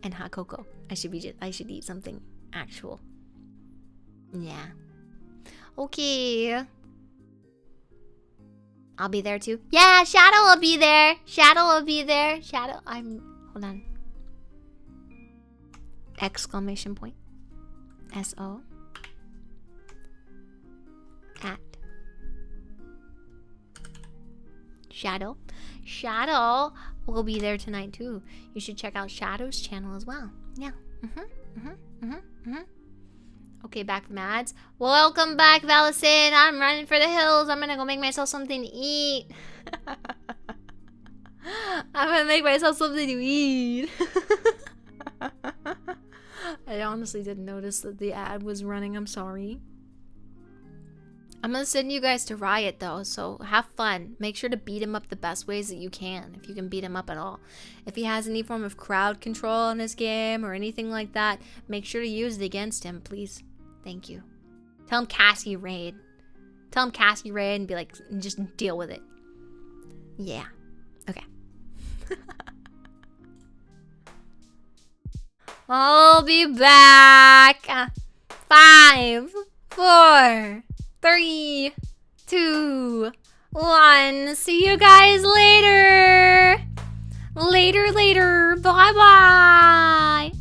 and hot cocoa. I should eat something actual. Yeah. Okay. I'll be there too. Yeah, Shadow will be there. Shadow, hold on. Exclamation point. S-O. At. Shadow. Shadow will be there tonight too. You should check out Shadow's channel as well. Yeah. Okay, back from ads. Welcome back, Valison. I'm running for the hills. I'm gonna go make myself something to eat. I'm gonna make myself something to eat. I honestly didn't notice that the ad was running. I'm sorry. I'm gonna send you guys to Riot though, so have fun. Make sure to beat him up the best ways that you can, if you can beat him up at all. If he has any form of crowd control in his game or anything like that, make sure to use it against him, please. Thank you. Tell him Cassie raid. Tell him Cassie raid and be like, just deal with it. Yeah. Okay. I'll be back. 5, 4, 3, 2, 1. See you guys later. Later. Bye-bye.